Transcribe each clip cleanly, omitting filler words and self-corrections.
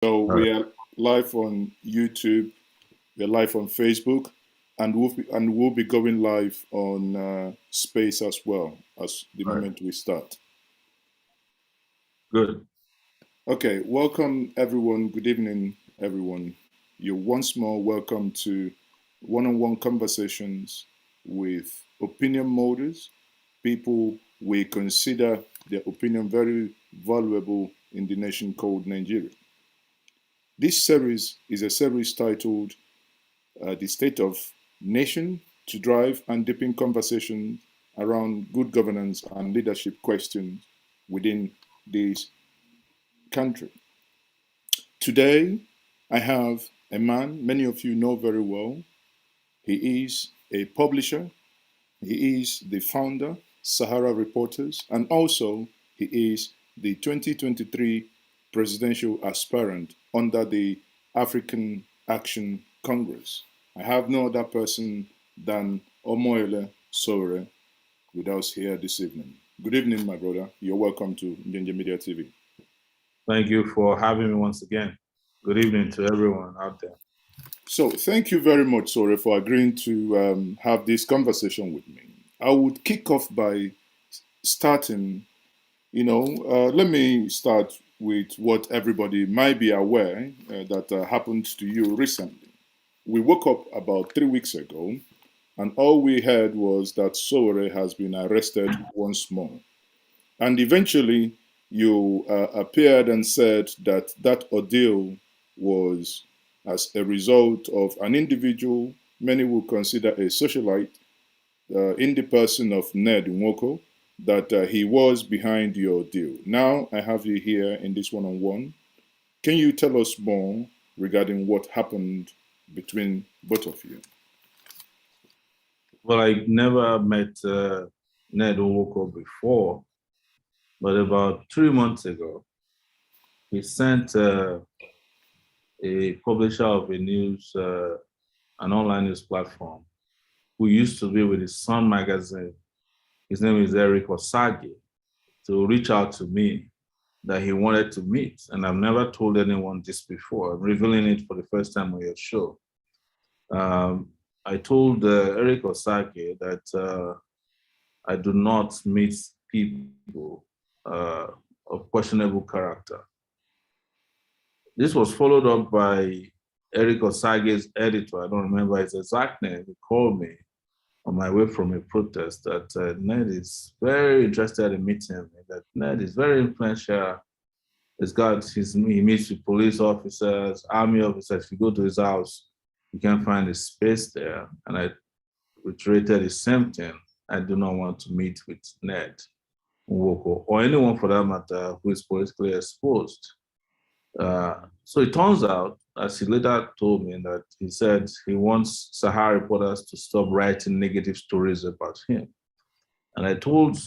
So All right. we are live on YouTube, we're live on Facebook, and we'll be going live on Space as well as the All right. moment we start. Good. Okay, welcome everyone. Good evening, everyone. You're once more welcome to one-on-one conversations with opinion molders, people we consider their opinion very valuable in the nation called Nigeria. This series is a series titled The State of Nation to drive and deepen conversation around good governance and leadership questions within this country. Today, I have a man many of you know very well. He is a publisher, he is the founder, Sahara Reporters, and also he is the 2023 presidential aspirant under the African Action Congress. I have no other person than Omoyele Sowore with us here this evening. Good evening, my brother. You're welcome to Njenje Media TV. Thank you for having me once again. Good evening to everyone out there. So, thank you very much, Sowore, for agreeing to have this conversation with me. I would kick off by starting. Let me start with what everybody might be aware that happened to you recently. We woke up about 3 weeks ago, and all we heard was that Sowore has been arrested once more. And eventually, you appeared and said that that ordeal was as a result of an individual many would consider a socialite in the person of Ned Nwoko, that he was behind your deal. Now I have you here in this one-on-one. Can you tell us more regarding what happened between both of you? Well, I never met Ned Nwoko before, but about 3 months ago, he sent a publisher of a news, an online news platform, who used to be with his Sun magazine. His name is Eric Osage, to reach out to me that he wanted to meet. And I've never told anyone this before. I'm revealing it for the first time on your show. I told Eric Osage that I do not meet people of questionable character. This was followed up by Eric Osage's editor. I don't remember his exact name. He called me on my way from a protest that Ned is very interested in meeting me, that Ned is very influential. He meets with police officers, army officers. If you go to his house, you can find a space there. And I reiterated the same thing. I do not want to meet with Ned Nwoko or anyone for that matter who is politically exposed. So it turns out, as he later told me, that he said he wants Sahara reporters to stop writing negative stories about him. And I told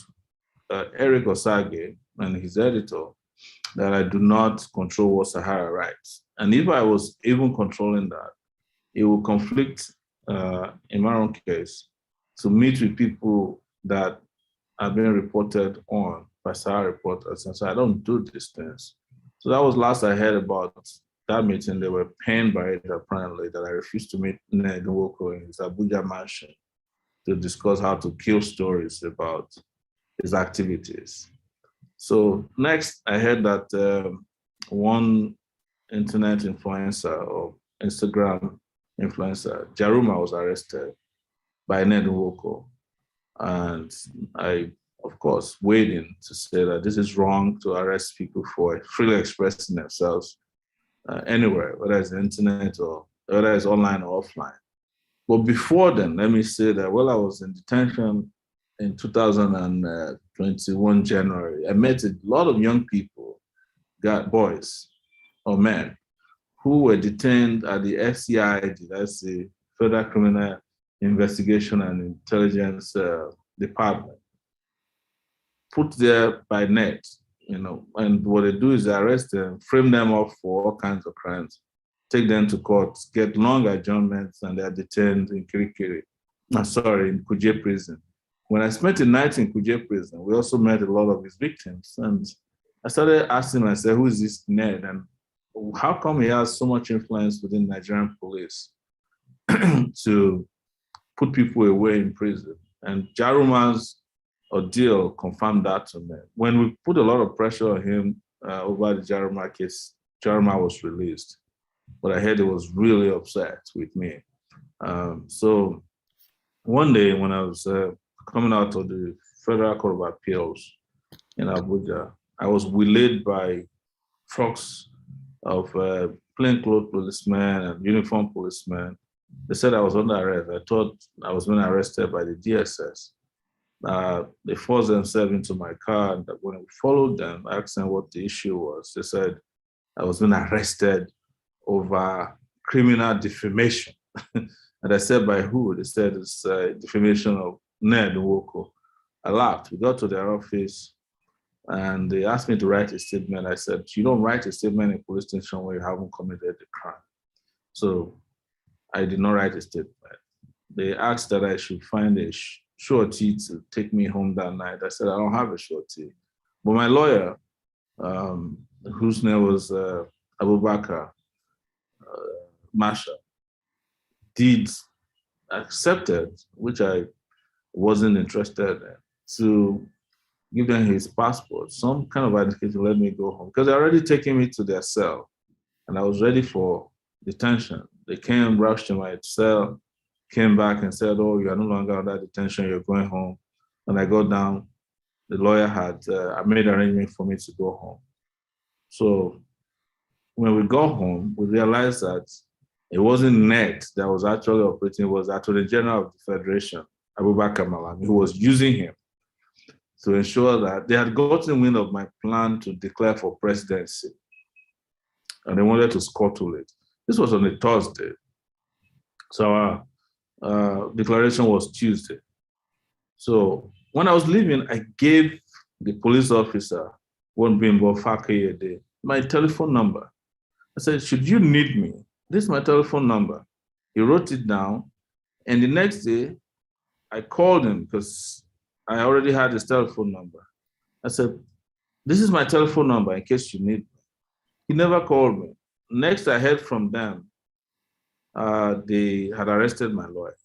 Eric Osage and his editor that I do not control what Sahara writes. And if I was even controlling that, it will conflict, in my own case, to meet with people that have been reported on by Sahara reporters. And so I don't do these things. So that was last I heard about that meeting. They were pained by it, apparently, that I refused to meet Ned Nwoko in his Abuja mansion to discuss how to kill stories about his activities. So next, I heard that one internet influencer or Instagram influencer, Jaruma, was arrested by Ned Nwoko. And I, of course, weighed in to say that this is wrong to arrest people for freely expressing themselves anywhere, whether it's the internet or whether it's online or offline. But before then, let me say that while I was in detention in 2021 January, I met a lot of young people, boys or men, who were detained at the FCID, that's the Federal Criminal Investigation and Intelligence Department, put there by net, and what they do is they arrest them, frame them up for all kinds of crimes, take them to court, get long adjournments, and they're detained in in Kuje prison. When I spent a night in Kuje prison, we also met a lot of his victims. And I started asking myself, who is this Ned? And how come he has so much influence within Nigerian police to put people away in prison? And Jaruma's ordeal confirmed that to me. When we put a lot of pressure on him over the Jaruma case, Jaruma was released. But I heard he was really upset with me. So one day when I was coming out of the Federal Court of Appeals in Abuja, I was waylaid by trucks of plainclothes policemen and uniformed policemen. They said I was under arrest. I thought I was being arrested by the DSS. They forced themselves into my car, and when we followed them, I asked them what the issue was. They said I was being arrested over criminal defamation. And I said, by who? They said it's defamation of Ned Nwoko. I laughed. We got to their office and they asked me to write a statement. I said, you don't write a statement in a police station where you haven't committed a crime. So I did not write a statement. They asked that I should find a surety to take me home that night. I said, I don't have a surety. But my lawyer, whose name was Abubakar Masha, did accepted, which I wasn't interested in, to give them his passport, some kind of identification to let me go home. Because they already taken me to their cell and I was ready for detention. They came, rushed to my cell, came back and said, oh, you are no longer under detention, you're going home. When I got down, the lawyer had I made arrangement for me to go home. So when we got home, we realized that it wasn't NET that was actually operating, it was Attorney General of the Federation, Abubakar Malami, who was using him to ensure that they had gotten wind of my plan to declare for presidency. And they wanted to scuttle it. This was on a Thursday. So our declaration was Tuesday. So when I was leaving, I gave the police officer, one Bimbo Fakayede, my telephone number. I said, should you need me, this is my telephone number. He wrote it down. And the next day, I called him because I already had his telephone number. I said, this is my telephone number in case you need me. He never called me. Next, I heard from them, they had arrested my lawyer.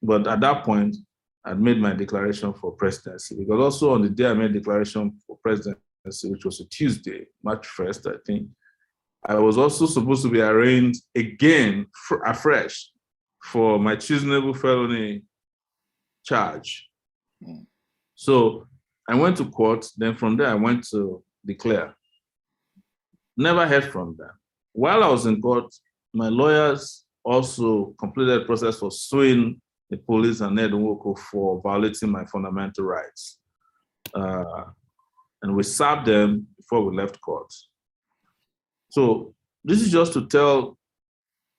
But at that point, I'd made my declaration for presidency, because also on the day I made declaration for presidency, which was a Tuesday, March 1st, I think, I was also supposed to be arraigned again afresh for my treasonable felony charge. So I went to court. Then from there, I went to declare. Never heard from them. While I was in court, my lawyers also completed the process for suing the police and Ned Nwoko for violating my fundamental rights. And we served them before we left court. So this is just to tell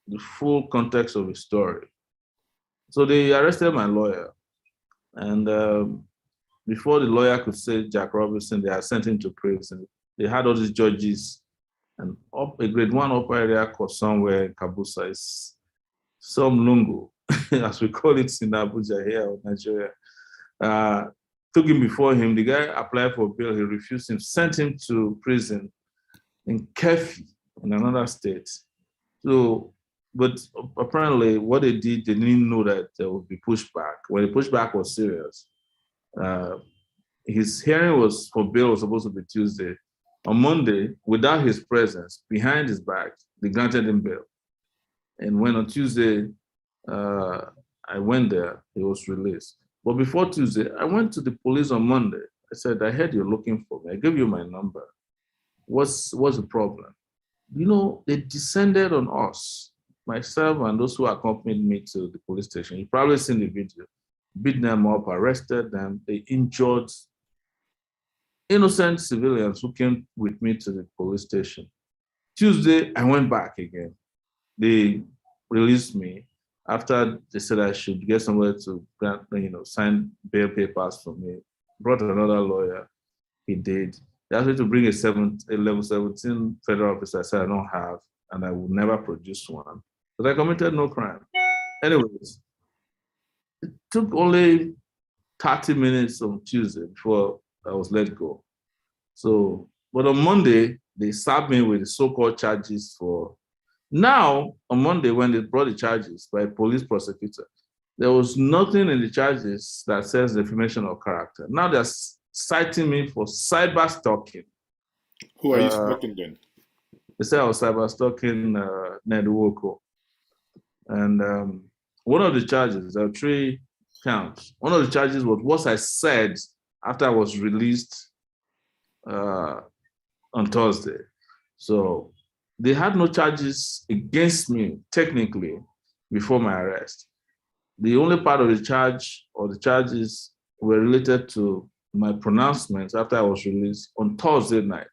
the full context of the story. So they arrested my lawyer. And before the lawyer could say Jack Robinson, they had sent him to prison. They had all these judges, and up a grade 1 upper area court somewhere in Kabusa, is some lungu, as we call it in Abuja here in Nigeria. Took him before him. The guy applied for bail. He refused him, sent him to prison in Kefi in another state. So, but apparently what they did, they didn't know that there would be pushback. When the pushback was serious, his hearing was for bail was supposed to be Tuesday. On Monday, without his presence, behind his back, they granted him bail. And when on Tuesday, I went there, he was released. But before Tuesday, I went to the police on Monday. I said, I heard you're looking for me. I gave you my number. What's the problem? You know, they descended on us, myself and those who accompanied me to the police station. You've probably seen the video. Beat them up, arrested them. They injured innocent civilians who came with me to the police station. Tuesday, I went back again. They released me after they said I should get somewhere to grant, sign bail papers for me. Brought another lawyer. He did. They asked me to bring a level 17 federal officer. I said I don't have, and I would never produce one. But I committed no crime. Anyways, it took only 30 minutes on Tuesday before I was let go. So, but on Monday, they slapped me with the so-called charges for. Now, on Monday, when they brought the charges by a police prosecutor, there was nothing in the charges that says defamation of character. Now they're citing me for cyber stalking. Who are you stalking then? They say I was cyber stalking Ndigbo. And one of the charges, there are 3 counts. One of the charges was what I said after I was released on Thursday. So they had no charges against me, technically, before my arrest. The only part of the charge or the charges were related to my pronouncements after I was released on Thursday night.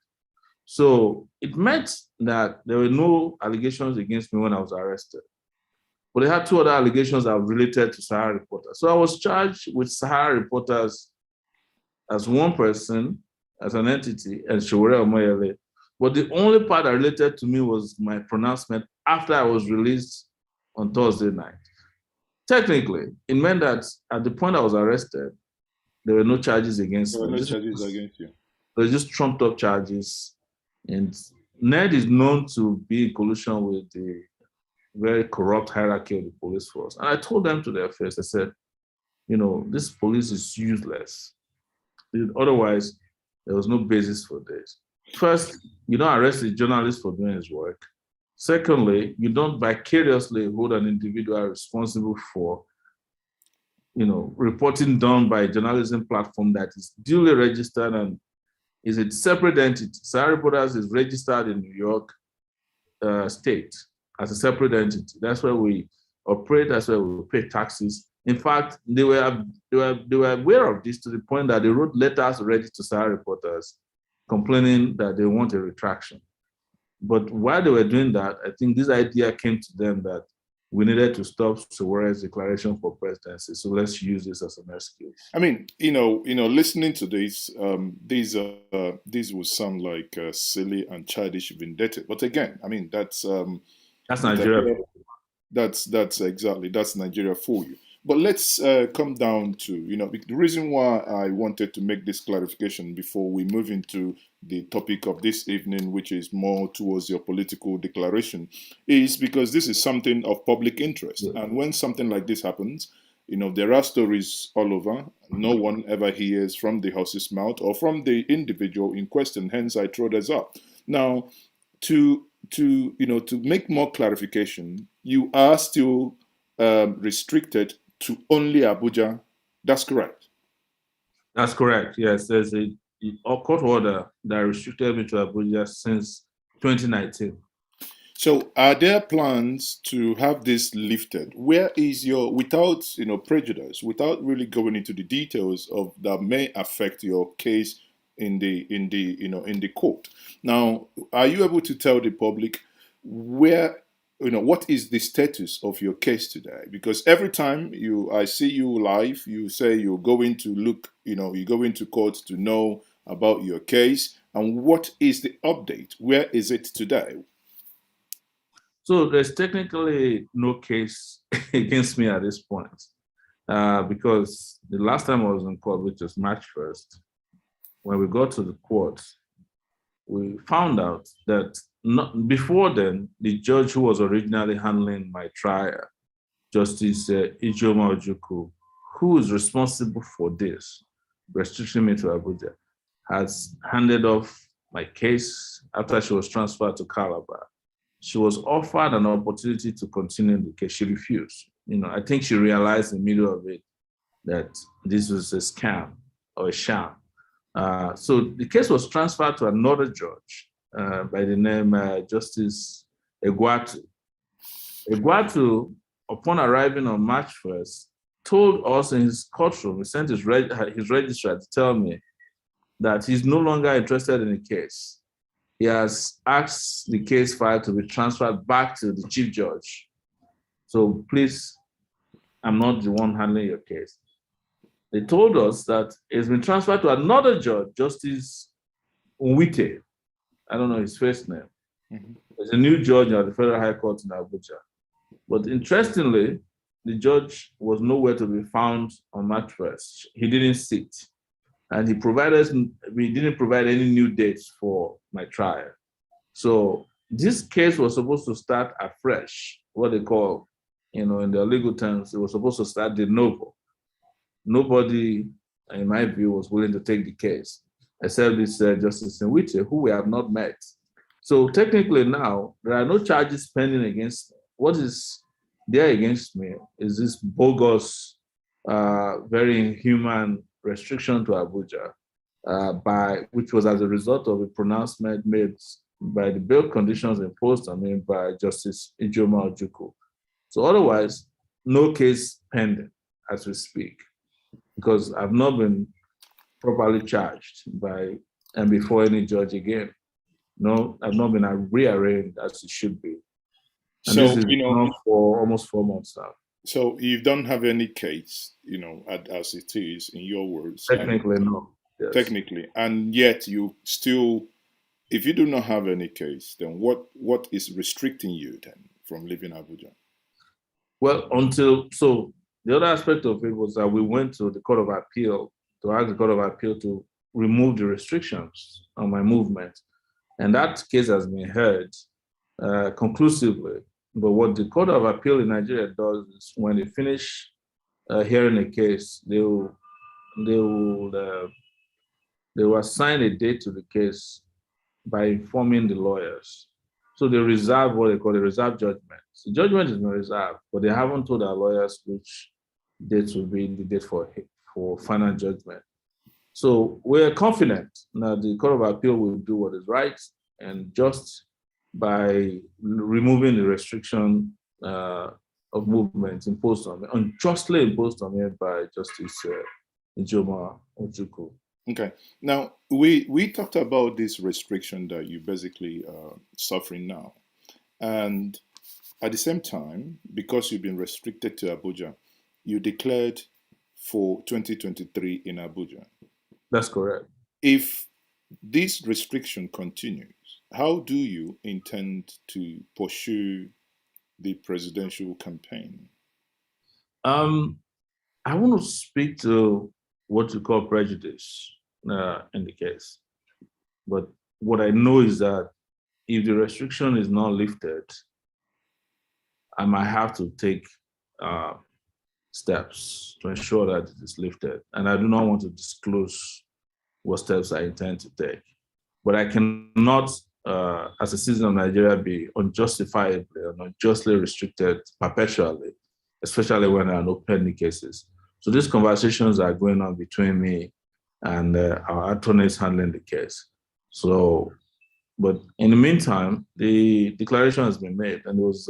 So it meant that there were no allegations against me when I was arrested. But they had 2 other allegations that were related to Sahara reporters. So I was charged with Sahara reporters as one person, as an entity, and Sowore Omoyele. But the only part that related to me was my pronouncement after I was released on Thursday night. Technically, it meant that at the point I was arrested, there were no charges against me. There were no charges against you. There were just trumped up charges. And Ned is known to be in collusion with the very corrupt hierarchy of the police force. And I told them to their face, I said, this police is useless. Otherwise, there was no basis for this. First, you don't arrest a journalist for doing his work. Secondly, you don't vicariously hold an individual responsible for, reporting done by a journalism platform that is duly registered and is a separate entity. Sahara Reporters is registered in New York State as a separate entity. That's where we operate. That's where we pay taxes. In fact, they were aware of this to the point that they wrote letters already to Sahara Reporters complaining that they want a retraction. But while they were doing that, I think this idea came to them that we needed to stop Sowore's declaration for presidency. So let's use this as an excuse. I mean, listening to this, these would sound like silly and childish vendetta. But again, I mean, that's Nigeria. That's Nigeria for you. But let's come down to, the reason why I wanted to make this clarification before we move into the topic of this evening, which is more towards your political declaration, is because this is something of public interest. Yeah. And when something like this happens, there are stories all over. No one ever hears from the horse's mouth or from the individual in question. Hence, I throw this up. Now, to make more clarification, you are still restricted to only Abuja. That's correct. That's correct. Yes, there's a court order that restricted me to Abuja since 2019. So, are there plans to have this lifted? Where is without prejudice, without really going into the details of that may affect your case in the court? Now, are you able to tell the public what is the status of your case today? Because every time I see you live, you say you're going to look, you go into court to know about your case. And what is the update? Where is it today? So there's technically no case against me at this point, because the last time I was in court, which was March 1st, when we got to the court, we found out that before then, the judge who was originally handling my trial, Justice Ijoma Ojukwu, who is responsible for this, restricting me to Abuja, has handed off my case after she was transferred to Calabar. She was offered an opportunity to continue the case. She refused. I think she realized in the middle of it that this was a scam or a sham. So the case was transferred to another judge by the name Justice Egwatu. Egwatu, upon arriving on March 1st, told us in his courtroom, he sent his registrar to tell me that he's no longer interested in the case. He has asked the case file to be transferred back to the chief judge. So please, I'm not the one handling your case. They told us that it's been transferred to another judge, Justice Nwite. I don't know his first name. Mm-hmm. There's a new judge at the Federal High Court in Abuja. But interestingly, the judge was nowhere to be found on March 1st. He didn't sit. And we didn't provide any new dates for my trial. So this case was supposed to start afresh, what they call, in the legal terms, it was supposed to start de novo. Nobody, in my view, was willing to take the case, except this Justice Nwite, who we have not met. So technically now, there are no charges pending against me. What is there against me is this bogus, very inhuman restriction to Abuja, which was as a result of a pronouncement made by the bail conditions imposed on me by Justice Ijoma Ojukwu. So otherwise, no case pending as we speak, because I've not been properly charged by and before any judge again. No, I've not been rearranged as it should be. And this So, is on for almost 4 months now. So you don't have any case, as it is in your words. Technically, no. Yes. Technically, and yet you still, if you do not have any case, then what is restricting you then from leaving Abuja? Well, the other aspect of it was that we went to the Court of Appeal to ask the Court of Appeal to remove the restrictions on my movement. And that case has been heard conclusively. But what the Court of Appeal in Nigeria does is when they finish hearing a case, they will assign a date to the case by informing the lawyers. So they reserve what they call a reserve judgment. The judgment is not reserved, but they haven't told our lawyers which date will be the date for final judgment. So we're confident that the Court of Appeal will do what is right and just by removing the restriction of movement imposed on me, unjustly imposed on me by Justice Ijoma Ojukwu. Okay. Now, we talked about this restriction that you basically suffering now. And at the same time, because you've been restricted to Abuja, you declared for 2023 in Abuja. That's correct. If this restriction continues, how do you intend to pursue the presidential campaign? I want to speak to what you call prejudice in the case. But what I know is that if the restriction is not lifted, I might have to take steps to ensure that it is lifted. And I do not want to disclose what steps I intend to take. But I cannot, as a citizen of Nigeria, be unjustifiably and unjustly restricted perpetually, especially when there are no pending cases. So these conversations are going on between me and our attorneys handling the case. So, but in the meantime, the declaration has been made, and it was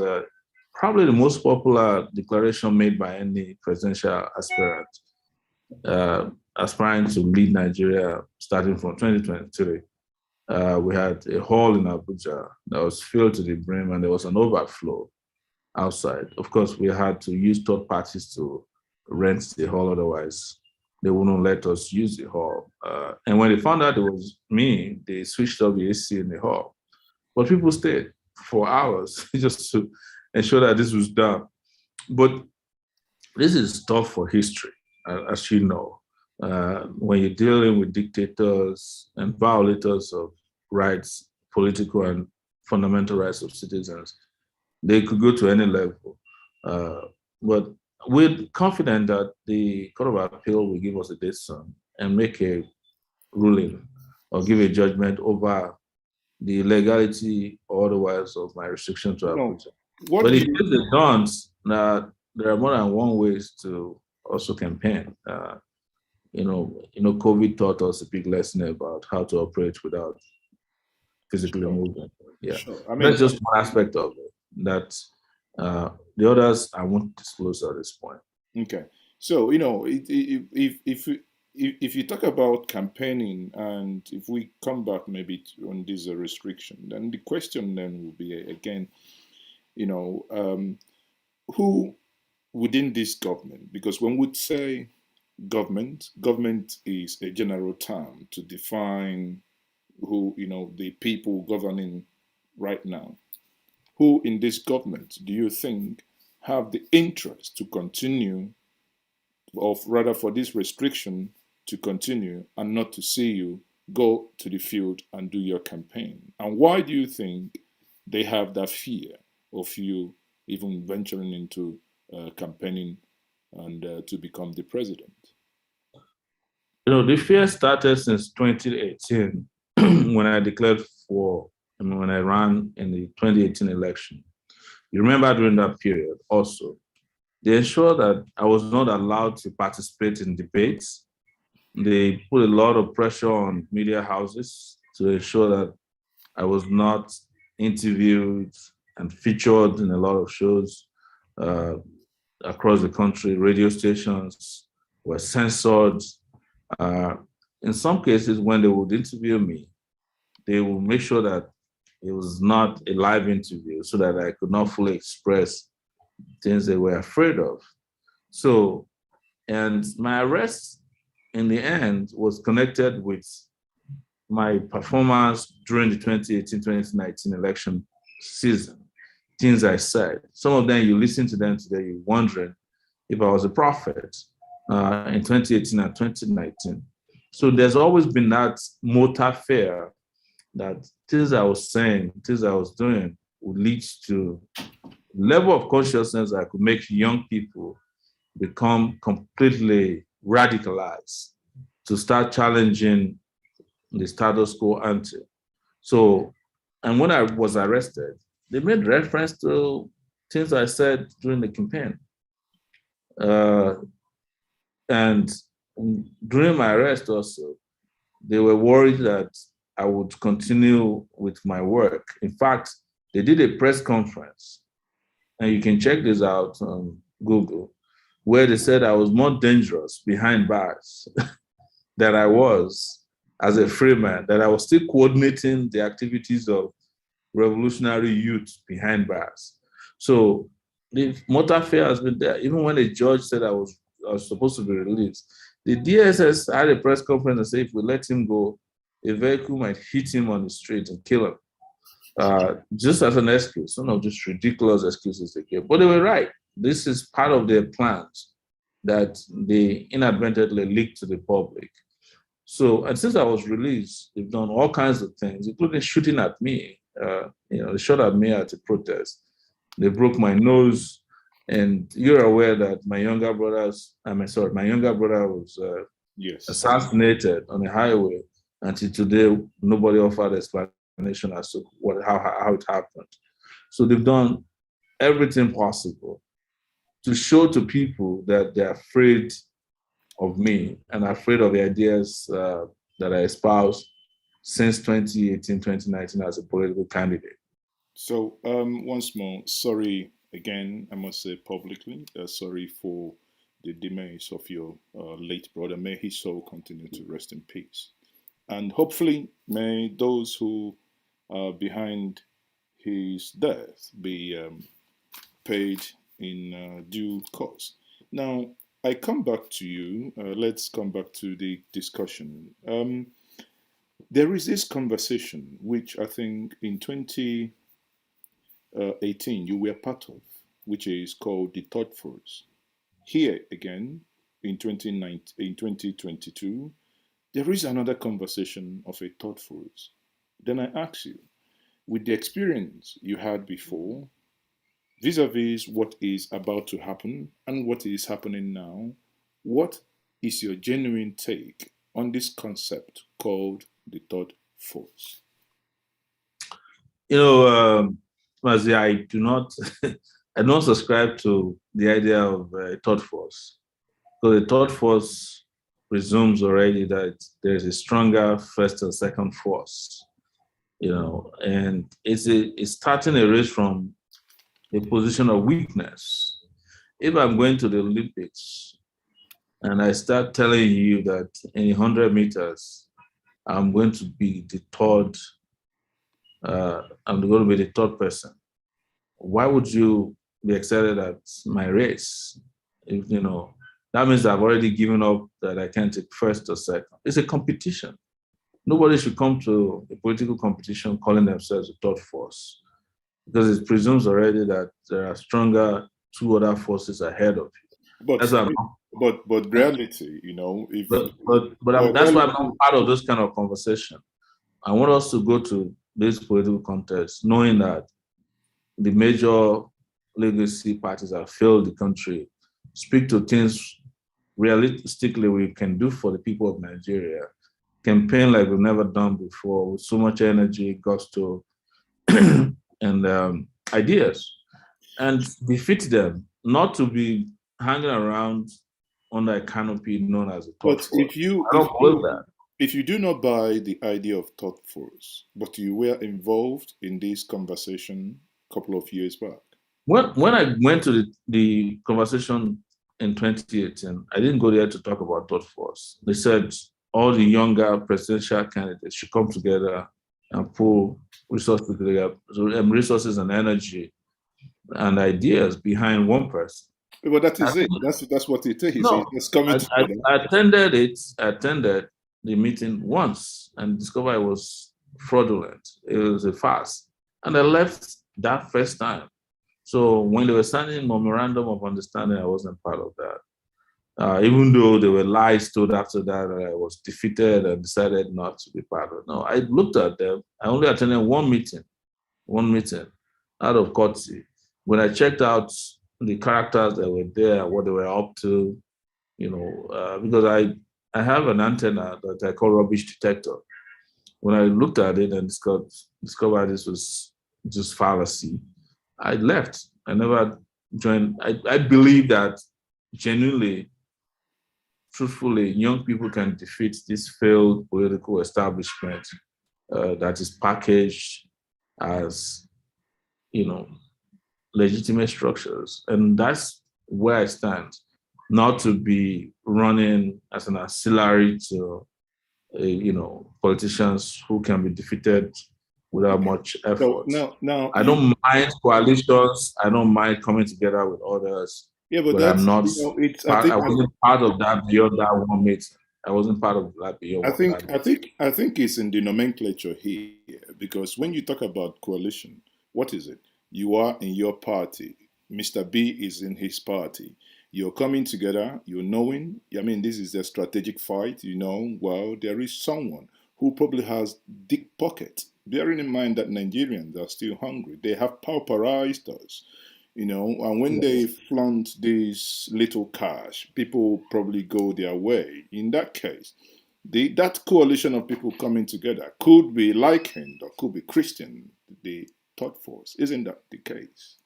probably the most popular declaration made by any presidential aspirant aspiring to lead Nigeria starting from 2023. We had a hall in Abuja that was filled to the brim, and there was an overflow outside. Of course, we had to use third parties to rent the hall, otherwise they wouldn't let us use the hall. And when they found out it was me, they switched off the AC in the hall. But people stayed for hours just to ensure that this was done. But this is tough for history, as you know. When you're dealing with dictators and violators of rights, political and fundamental rights of citizens, they could go to any level. But we're confident that the Court of Appeal will give us a date soon and make a ruling or give a judgment over the legality or otherwise of my restriction to Abuja. But if they don't, there are more than one ways to also campaign. COVID taught us a big lesson about how to operate without physically moving. Yeah, sure. That's just one aspect of it. That the others I won't disclose at this point. Okay, so if you talk about campaigning, and if we come back maybe on this restriction, then the question then will be again, who within this government? Because when we say government is a general term to define who the people governing right now. Who in this government do you think have the interest to continue, or rather for this restriction to continue and not to see you go to the field and do your campaign? And why do you think they have that fear of you even venturing into campaigning and to become the president? The fear started since 2018 when I declared for, when I ran in the 2018 election. You remember during that period also, they ensured that I was not allowed to participate in debates. They put a lot of pressure on media houses to ensure that I was not interviewed and featured in a lot of shows uh, across the country. Radio stations were censored. Uh, in some cases, when they would interview me, they would make sure that it was not a live interview so that I could not fully express things they were afraid of. So, and my arrest in the end was connected with my performance during the 2018-2019 election season. Things I said. Some of them, you listen to them today, you're wondering if I was a prophet in 2018 and 2019. So there's always been that mortar fear that things I was saying, things I was doing would lead to level of consciousness that could make young people become completely radicalized to start challenging the status quo ante. So, and when I was arrested, they made reference to things I said during the campaign. And during my arrest also, they were worried that I would continue with my work. In fact, they did a press conference, and you can check this out on Google, where they said I was more dangerous behind bars than I was as a free man, that I was still coordinating the activities of revolutionary youth behind bars. So the motor fear has been there. Even when the judge said I was supposed to be released, the DSS had a press conference and said if we let him go, a vehicle might hit him on the street and kill him. Just as an excuse, one of these ridiculous excuses they gave. But they were right. This is part of their plans that they inadvertently leaked to the public. So, and since I was released, they've done all kinds of things, including shooting at me. They shot at me at a protest. They broke my nose. And you're aware that my younger brother was Yes. assassinated on the highway. Until today, nobody offered explanation as to how it happened. So they've done everything possible to show to people that they're afraid of me and afraid of the ideas that I espoused since 2018, 2019 as a political candidate. So, once more, sorry again, I must say publicly, sorry for the demise of your late brother. May his soul continue to rest in peace. And hopefully, may those who are behind his death be paid in due course. Now, I come back to you. Let's come back to the discussion. There is this conversation, which I think in 2018 you were part of, which is called the third force. Here again, in 2022, there is another conversation of a third force. Then I ask you, with the experience you had before, vis-a-vis what is about to happen and what is happening now, what is your genuine take on this concept called the third force? Mazi, I do not, I don't subscribe to the idea of a third force. So the third force presumes already that there is a stronger first and second force, and it's starting a race from a position of weakness. If I'm going to the Olympics and I start telling you that in 100 meters, I'm going to be the third, I'm going to be the third person, why would you be excited at my race? If, that means I've already given up that I can't take first or second. It's a competition. Nobody should come to a political competition calling themselves a third force, because it presumes already that there are stronger two other forces ahead of you. But but reality, you know, if That's why I'm reality, not part of this kind of conversation. I want us to go to this political context, knowing that the major legacy parties that failed the country speak to things realistically we can do for the people of Nigeria. Campaign like we've never done before, with so much energy, gusto, and ideas, and defeat them, not to be hanging around under a canopy known as a third but force. I don't believe that. if you do not buy the idea of thought force, but you were involved in this conversation a couple of years back. When I went to the conversation in 2018, I didn't go there to talk about thought force. They said all the younger presidential candidates should come together and pull resources together, resources and energy and ideas behind one person. But that is it. That's what it is. No, It's coming together. I attended it. I attended the meeting once and discovered it was fraudulent. It was a farce, and I left that first time. So when they were signing memorandum of understanding, I wasn't part of that. Even though there were lies told after that, I was defeated and decided not to be part of it. No, I looked at them. I only attended one meeting out of courtesy. When I checked out the characters that were there, what they were up to, because I have an antenna that I call rubbish detector. When I looked at it and discovered this was just fallacy, I left. I never joined. I believe that genuinely, truthfully, young people can defeat this failed political establishment that is packaged as, legitimate structures. And that's where I stand, not to be running as an auxiliary to, politicians who can be defeated without much effort. So now I don't mind coalitions. I don't mind coming together with others. Yeah, but I'm not. I wasn't part of that beyond that one meeting. I wasn't part of that beyond. I think it's in the nomenclature here, because when you talk about coalition, what is it? You are in your party. Mr. B is in his party. You're coming together. You're knowing. I mean, this is a strategic fight. Well, there is someone who probably has deep pockets. Bearing in mind that Nigerians are still hungry, they have pauperized us. And when they flaunt this little cash, people probably go their way. In that case, that coalition of people coming together could be likened or could be Christian, the thought force. Isn't that the case?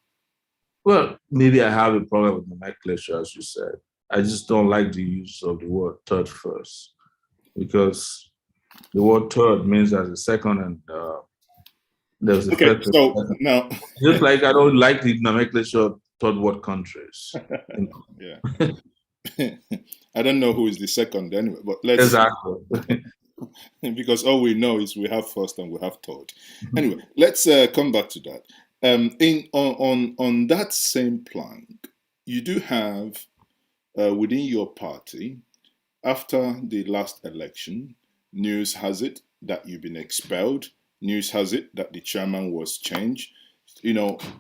Well, maybe I have a problem with nomenclature, as you said. I just don't like the use of the word third first, because the word third means there's a second and there's a third. So now, just like I don't like the nomenclature third world countries. Yeah. I don't know who is the second anyway, but let's exactly. Because all we know is we have first and we have third. Anyway, let's come back to that. On that same plank, you do have within your party, after the last election, news has it that you've been expelled. News has it that the chairman was changed.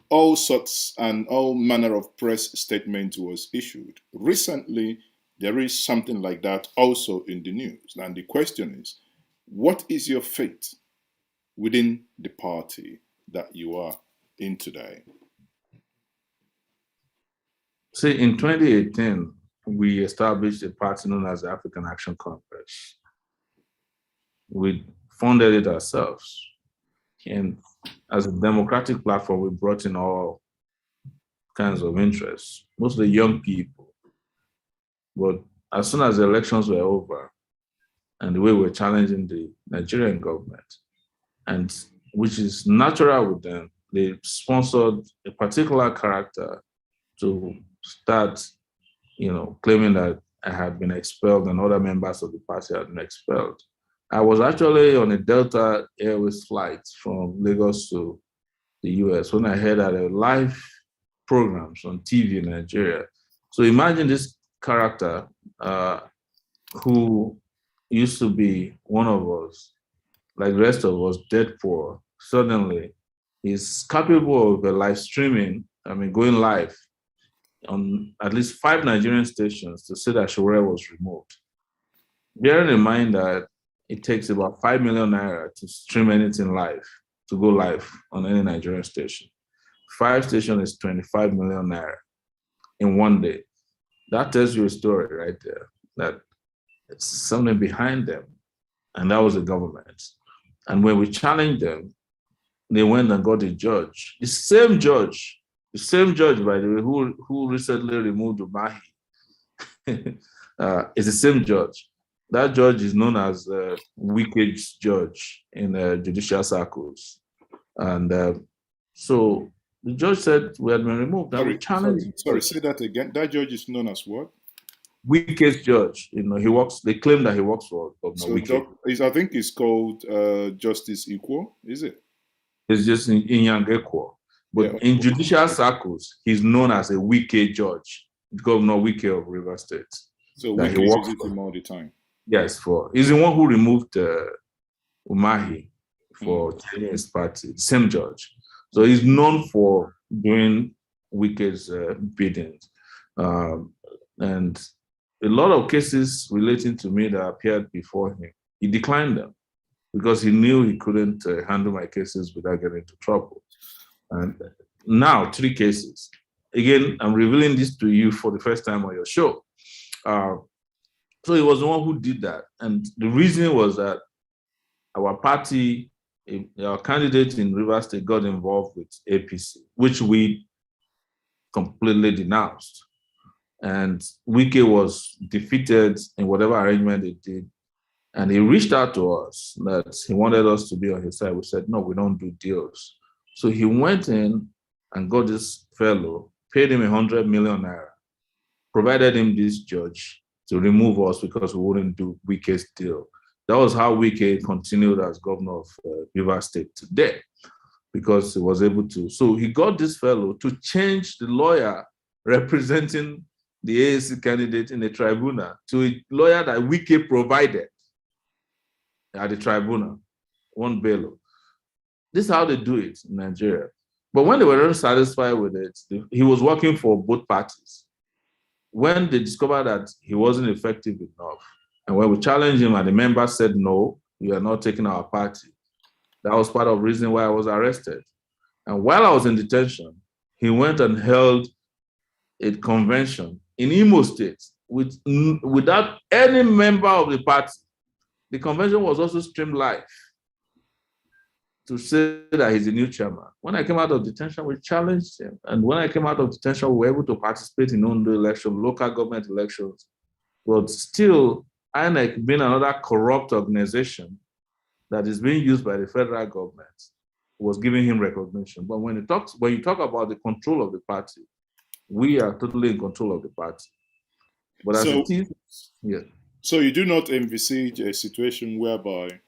All sorts and all manner of press statement was issued. Recently, there is something like that also in the news. And the question is, what is your fate within the party that you are in today? See, in 2018, we established a party known as the African Action Congress. We funded it ourselves. And as a democratic platform, we brought in all kinds of interests, mostly young people. But as soon as the elections were over, and the way we're challenging the Nigerian government, and which is natural with them, they sponsored a particular character to start, claiming that I had been expelled and other members of the party had been expelled. I was actually on a Delta Airways flight from Lagos to the US when I heard that there were live programs on TV in Nigeria. So imagine this character who used to be one of us, like the rest of us, dead poor, suddenly is capable of live streaming, going live on at least 5 Nigerian stations to say that Sowore was removed. Bearing in mind that it takes about 5 million naira to stream anything live, to go live on any Nigerian station. 5 stations is 25 million naira in one day. That tells you a story right there, that it's something behind them. And that was the government. And when we challenged them, they went and got a judge. The same judge, by the way, who recently removed Umahi, is the same judge. That judge is known as wicked judge in judicial circles. And so the judge said we had been removed. Sorry, say that again. That judge is known as what? Weakest judge. They claim that he works for Governor I think it's called Justice Equal, is it? It's just in Yangekwo. But in judicial circles, he's known as a Wike judge, Governor Wike of Rivers State. So Wike visits him all the time. Yes, he's the one who removed Umahi for changing his party, same judge. So he's known for doing Wike's biddings. And a lot of cases relating to me that appeared before him, he declined them because he knew he couldn't handle my cases without getting into trouble. And now 3 cases. Again, I'm revealing this to you for the first time on your show. So he was the one who did that. And the reason was that our party, our candidate in Rivers State got involved with APC, which we completely denounced. And Wike was defeated in whatever arrangement they did. And he reached out to us that he wanted us to be on his side. We said, no, we don't do deals. So he went in and got this fellow, paid him 100 million naira, provided him this judge to remove us because we wouldn't do Wike's deal. That was how Wike continued as governor of Rivers State today, because he was able to. So he got this fellow to change the lawyer representing the ANC candidate in the tribunal to a lawyer that Wike provided at the tribunal, one Bello. This is how they do it in Nigeria. But when they were not satisfied with it, he was working for both parties. When they discovered that he wasn't effective enough, and when we challenged him and the members said, no, you are not taking our party, that was part of the reason why I was arrested. And while I was in detention, he went and held a convention in Imo State without any member of the party. The convention was also streamed live to say that he's a new chairman. When I came out of detention, we challenged him. And when I came out of detention, we were able to participate in Ondo election, local government elections. But still, INEC being another corrupt organization that is being used by the federal government was giving him recognition. But when you talk about the control of the party, we are totally in control of the party. But as it is, yeah. So you do not envisage a situation whereby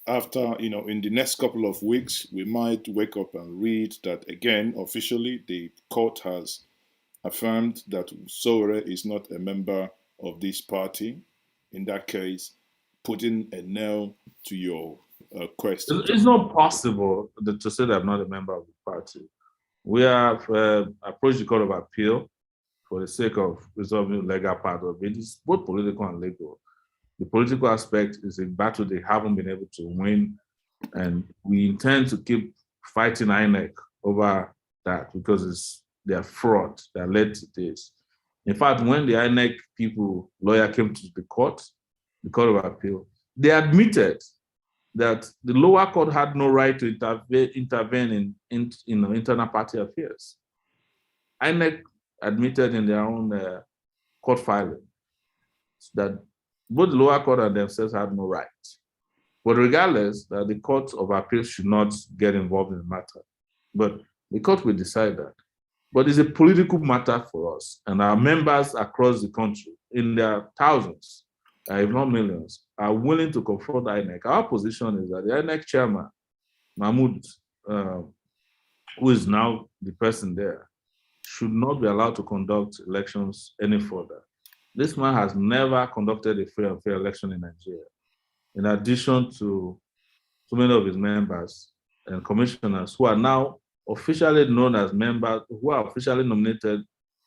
after, in the next couple of weeks, we might wake up and read that again, officially, the court has affirmed that Sowore is not a member of this party. In that case, putting a nail to your question. It's not possible to say that I'm not a member of the party. We have approached the Court of Appeal for the sake of resolving the legal part of it. It's both political and legal. The political aspect is a battle they haven't been able to win, and we intend to keep fighting INEC over that because they're fraud that led to this. In fact, when the INEC lawyer came to the Court of Appeal, they admitted that the lower court had no right to intervene in internal party affairs. INEC admitted in their own court filing that both the lower court and themselves had no right. But regardless, that the Court of Appeal should not get involved in the matter. But the court will decide that. But it's a political matter for us, and our members across the country, in their thousands, if not millions, are willing to confront INEC. Our position is that the INEC chairman, Mahmoud, who is now the person there, should not be allowed to conduct elections any further. This man has never conducted a free and fair election in Nigeria. In addition to so many of his members and commissioners who are now officially known as members, who are officially nominated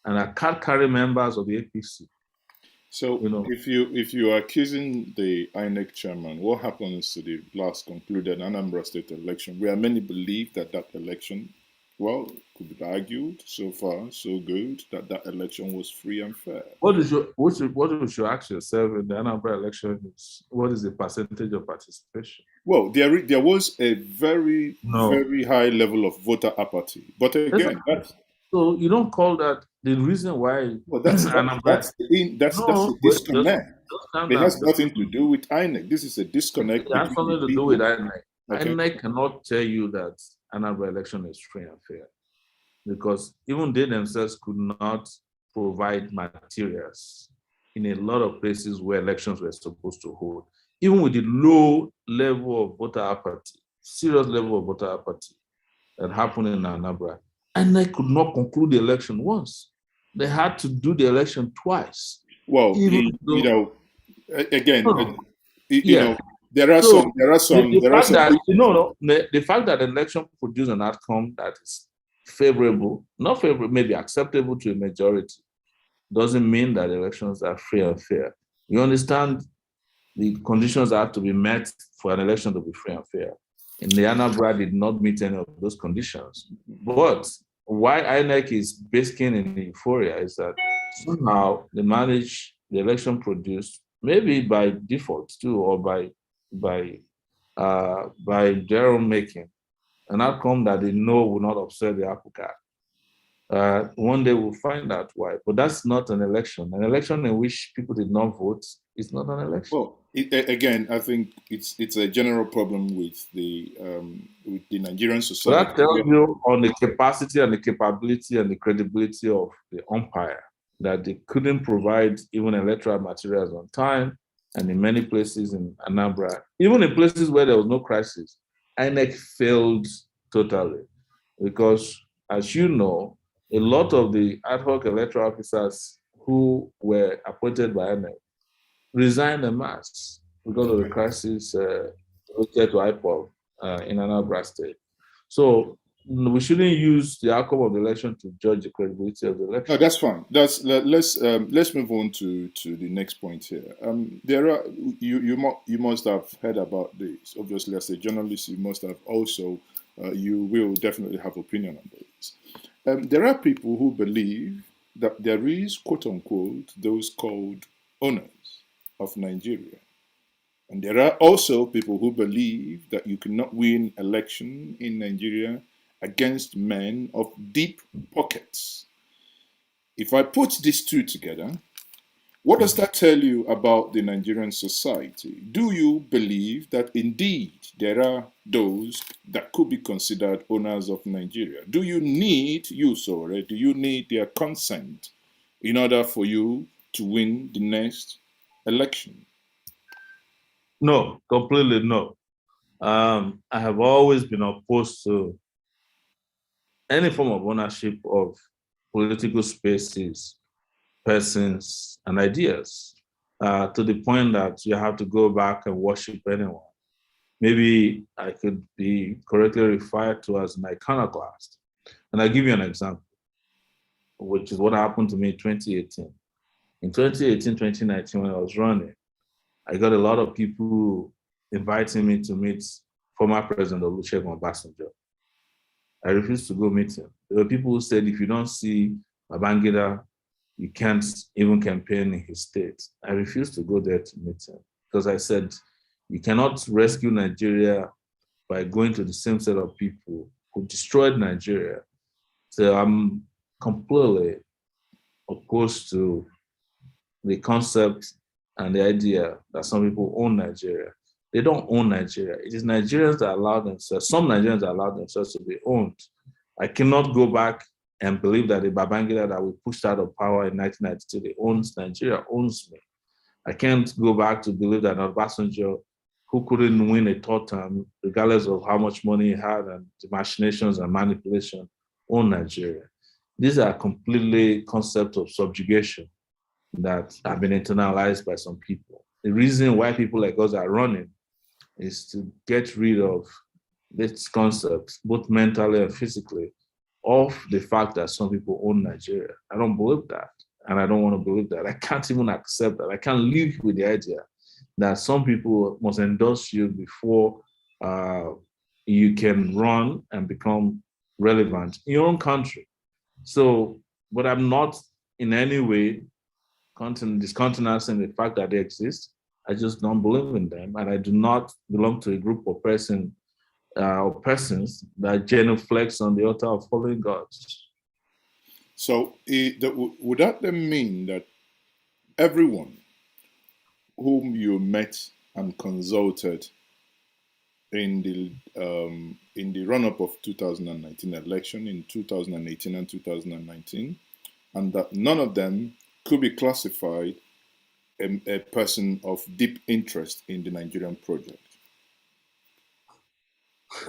and a card carrying members of the APC. So You know, if you are accusing the INEC chairman, what happens to the last concluded Anambra State election, where many believe that that election, well, could be argued so far so good that that election was free and fair? what you should ask yourself in the Anambra election is what is the percentage of participation? Well, there was a very No. very high level of voter apathy, but again, that's So you don't call that the reason why well, Anambra. that's No, the wait, disconnect. just calm It has down. nothing to do with INEC. This is a disconnect It has between the something to do with people. INEC. Okay. INEC cannot tell you that Anambra election is free and fair because even they themselves could not provide materials in a lot of places where elections were supposed to hold. Even with the low level of voter apathy, serious level of voter apathy that happened in Anambra, INEC could not conclude the election once. They had to do the election twice. Well, Even though, you know, again, no, you yeah. know, there are So some, there are some, the there are fact some. that the fact that the election produced an outcome that is favorable, not favorable, maybe acceptable to a majority, doesn't mean that elections are free and fair. You understand the conditions that have to be met for an election to be free and fair. And the Anambra did not meet any of those conditions. But why INEC is basking in euphoria is that somehow they managed the election produced, maybe by default too, or by their own making, an outcome that they know will not upset the apple cart. One day we'll find out why, but that's not an election. An election in which people did not vote is not an election. Well, again, I think it's a general problem with the Nigerian So society. that tells you on the capacity and the capability and the credibility of the umpire that they couldn't provide even electoral materials on time, and in many places in Anambra, even in places where there was no crisis, INEC failed totally because, as you know, a lot of the ad hoc electoral officers who were appointed by INEC resigned en masse because of the crisis related to IPOB in Anambra State. So we shouldn't use the outcome of the election to judge the credibility of the No, election. that's fine. Let's move on to the next point here. There are you must have heard about this. Obviously, as a journalist, you must have also you will definitely have opinion on this. There are people who believe that there is quote unquote those called owners of Nigeria. And there are also people who believe that you cannot win election in Nigeria against men of deep pockets. If I put these two together, what does that tell you about the Nigerian society? Do you believe that indeed there are those that could be considered owners of Nigeria? Do you need, Sowore, do you need their consent in order for you to win the next election? No, completely no. I have always been opposed to any form of ownership of political spaces, persons, and ideas to the point that you have to go back and worship anyone. Maybe I could be correctly referred to as an iconoclast. And I'll give you an example, which is what happened to me in 2018. In 2018, 2019, when I was running, I got a lot of people inviting me to meet former President Olusegun Obasanjo. I refused to go meet him. There were people who said, if you don't see Babangida, you can't even campaign in his state. I refused to go there to meet him because I said, you cannot rescue Nigeria by going to the same set of people who destroyed Nigeria. So I'm completely opposed to the concept and the idea that some people own Nigeria. They don't own Nigeria. It is Nigerians that allow themselves, some Nigerians that allow themselves to be owned. I cannot go back and believe that the Babangida that we pushed out of power in 1992, they owns Nigeria, owns me. I can't go back to believe that Obasanjo, who couldn't win a third term, regardless of how much money he had and the machinations and manipulation, owned Nigeria. These are completely concepts of subjugation that have been internalized by some people. The reason why people like us are running is to get rid of this concept, both mentally and physically, of the fact that some people own Nigeria. I don't believe that. And I don't want to believe that. I can't even accept that. I can't live with the idea that some people must endorse you before you can run and become relevant in your own country. So, but I'm not in any way discountenancing the fact that they exist. I just don't believe in them, and I do not belong to a group of or persons that genuflex on the altar of following God. So, would that then mean that everyone whom you met and consulted in the run-up of 2019 election, in 2018 and 2019, and that none of them could be classified a person of deep interest in the Nigerian project?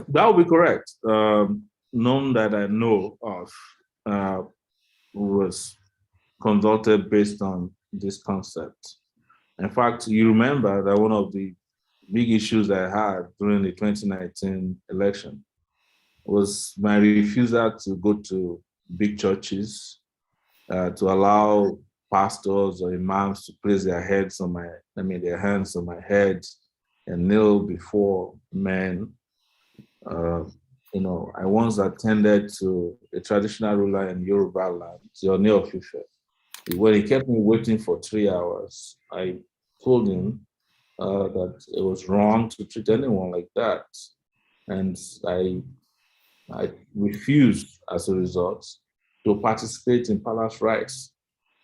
That would be correct. None that I know of was consulted based on this concept. In fact, you remember that one of the big issues I had during the 2019 election was my refusal to go to big churches, to allow pastors or imams to place their hands on my head and kneel before men. Uh, I once attended to a traditional ruler in Yoruba land, Yoni of Ife. When he kept me waiting for 3 hours, I told him that it was wrong to treat anyone like that. And I refused, as a result, to participate in palace rites.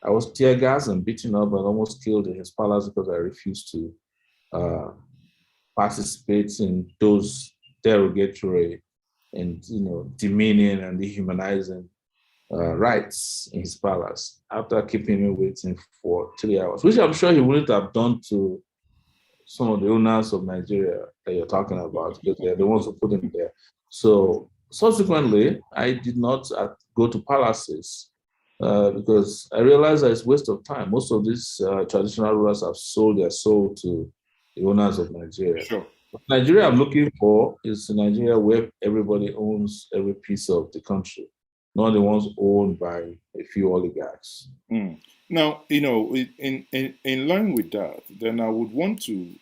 I was tear gassed and beaten up and almost killed in his palace because I refused to uh, participate in those derogatory and demeaning and dehumanizing rights in his palace after keeping me waiting for 3 hours, which I'm sure he wouldn't have done to some of the owners of Nigeria that you're talking about, because they're the ones who put him there. So subsequently, I did not go to palaces because I realized that it's a waste of time. Most of these traditional rulers have sold their soul to the owners of Nigeria. Sure. Nigeria I'm looking for is a Nigeria where everybody owns every piece of the country, not the ones owned by a few oligarchs. Mm. Now, in line with that, then I would want to,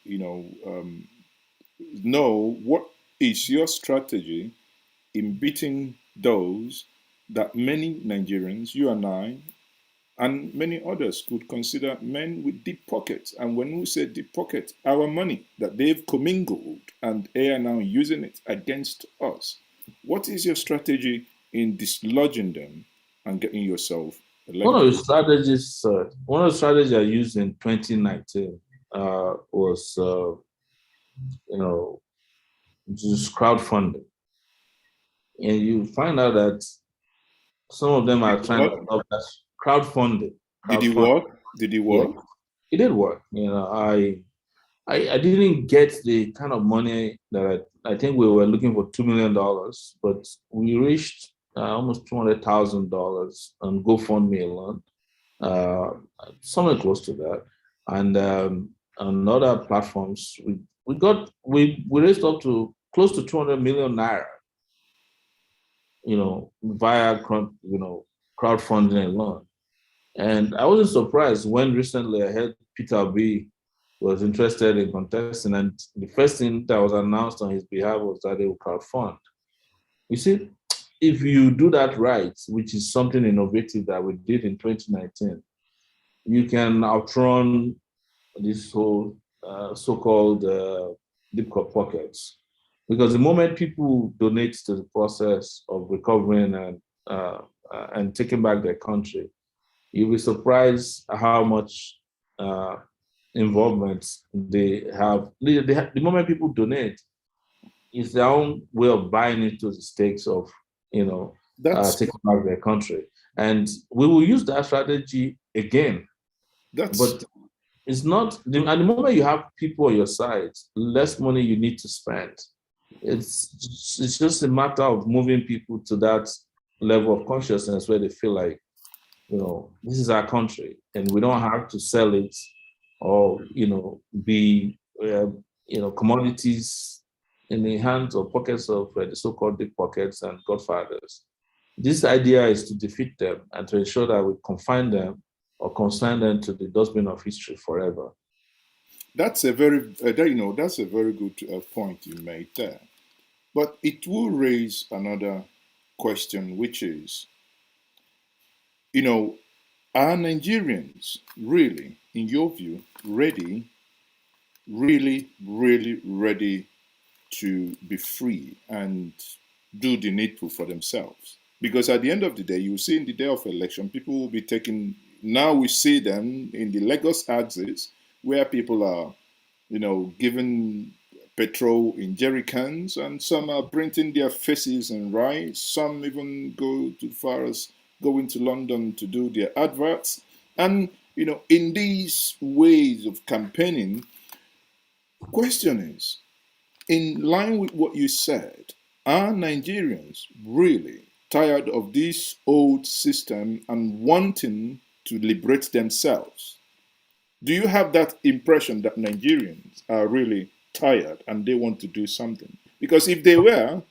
know what is your strategy in beating those that many Nigerians, you and I, and many others could consider men with deep pockets. And when we say deep pockets, our money that they've commingled and they are now using it against us. What is your strategy in dislodging them and getting yourself One elected? of the strategies I used in 2019 was, just crowdfunding, and you find out that some of them are trying to What? stop that crowdfunding. Did it Crowdfunding, work? Did it yeah, work? it did work. I didn't get the kind of money that I think we were looking for $2 million, but we reached almost $200,000 on GoFundMe alone, uh, somewhere close to that. And on other platforms, we raised up to close to 200 million naira, via crowdfunding alone. And I wasn't surprised when recently I heard Peter B was interested in contesting, and the first thing that was announced on his behalf was that they would crowdfund. You see, if you do that right, which is something innovative that we did in 2019, you can outrun this whole so-called deep pockets. Because the moment people donate to the process of recovering and taking back their country, you'll be surprised how much uh, involvement they have. The moment people donate, it's their own way of buying into the stakes of, That's taking back their country. And we will use that strategy again. that's But it's not, at the moment you have people on your side, less money you need to spend. It's just a matter of moving people to that level of consciousness where they feel like, this is our country and we don't have to sell it or, be, commodities in the hands or pockets of the so-called big pockets and godfathers. This idea is to defeat them and to ensure that we confine them or consign them to the dustbin of history forever. That's a very, that's a very good point you made there. But it will raise another question, which is, you know, are Nigerians really, in your view, really ready to be free and do the needful for themselves? Because at the end of the day, you see in the day of election, people will be taking, now we see them in the Lagos axis where people are, given petrol in jerry cans, and some are printing their faces and rice. Some even go too far as going to London to do their adverts. And, in these ways of campaigning, question is, in line with what you said, are Nigerians really tired of this old system and wanting to liberate themselves? Do you have that impression that Nigerians are really tired and they want to do something? Because if they were,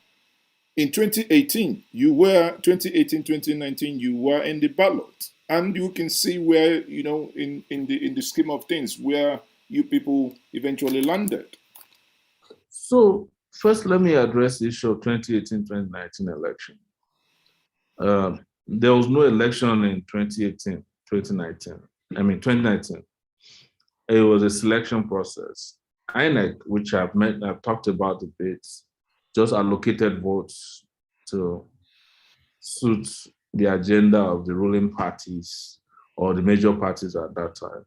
in 2018, 2019, you were in the ballot. And you can see where, in the scheme of things, where you people eventually landed. So first, let me address the issue of 2018-2019 election. There was no election in 2018, 2019. I mean, 2019. It was a selection process. INEC, which I've talked about a bit, just allocated votes to suit the agenda of the ruling parties or the major parties at that time,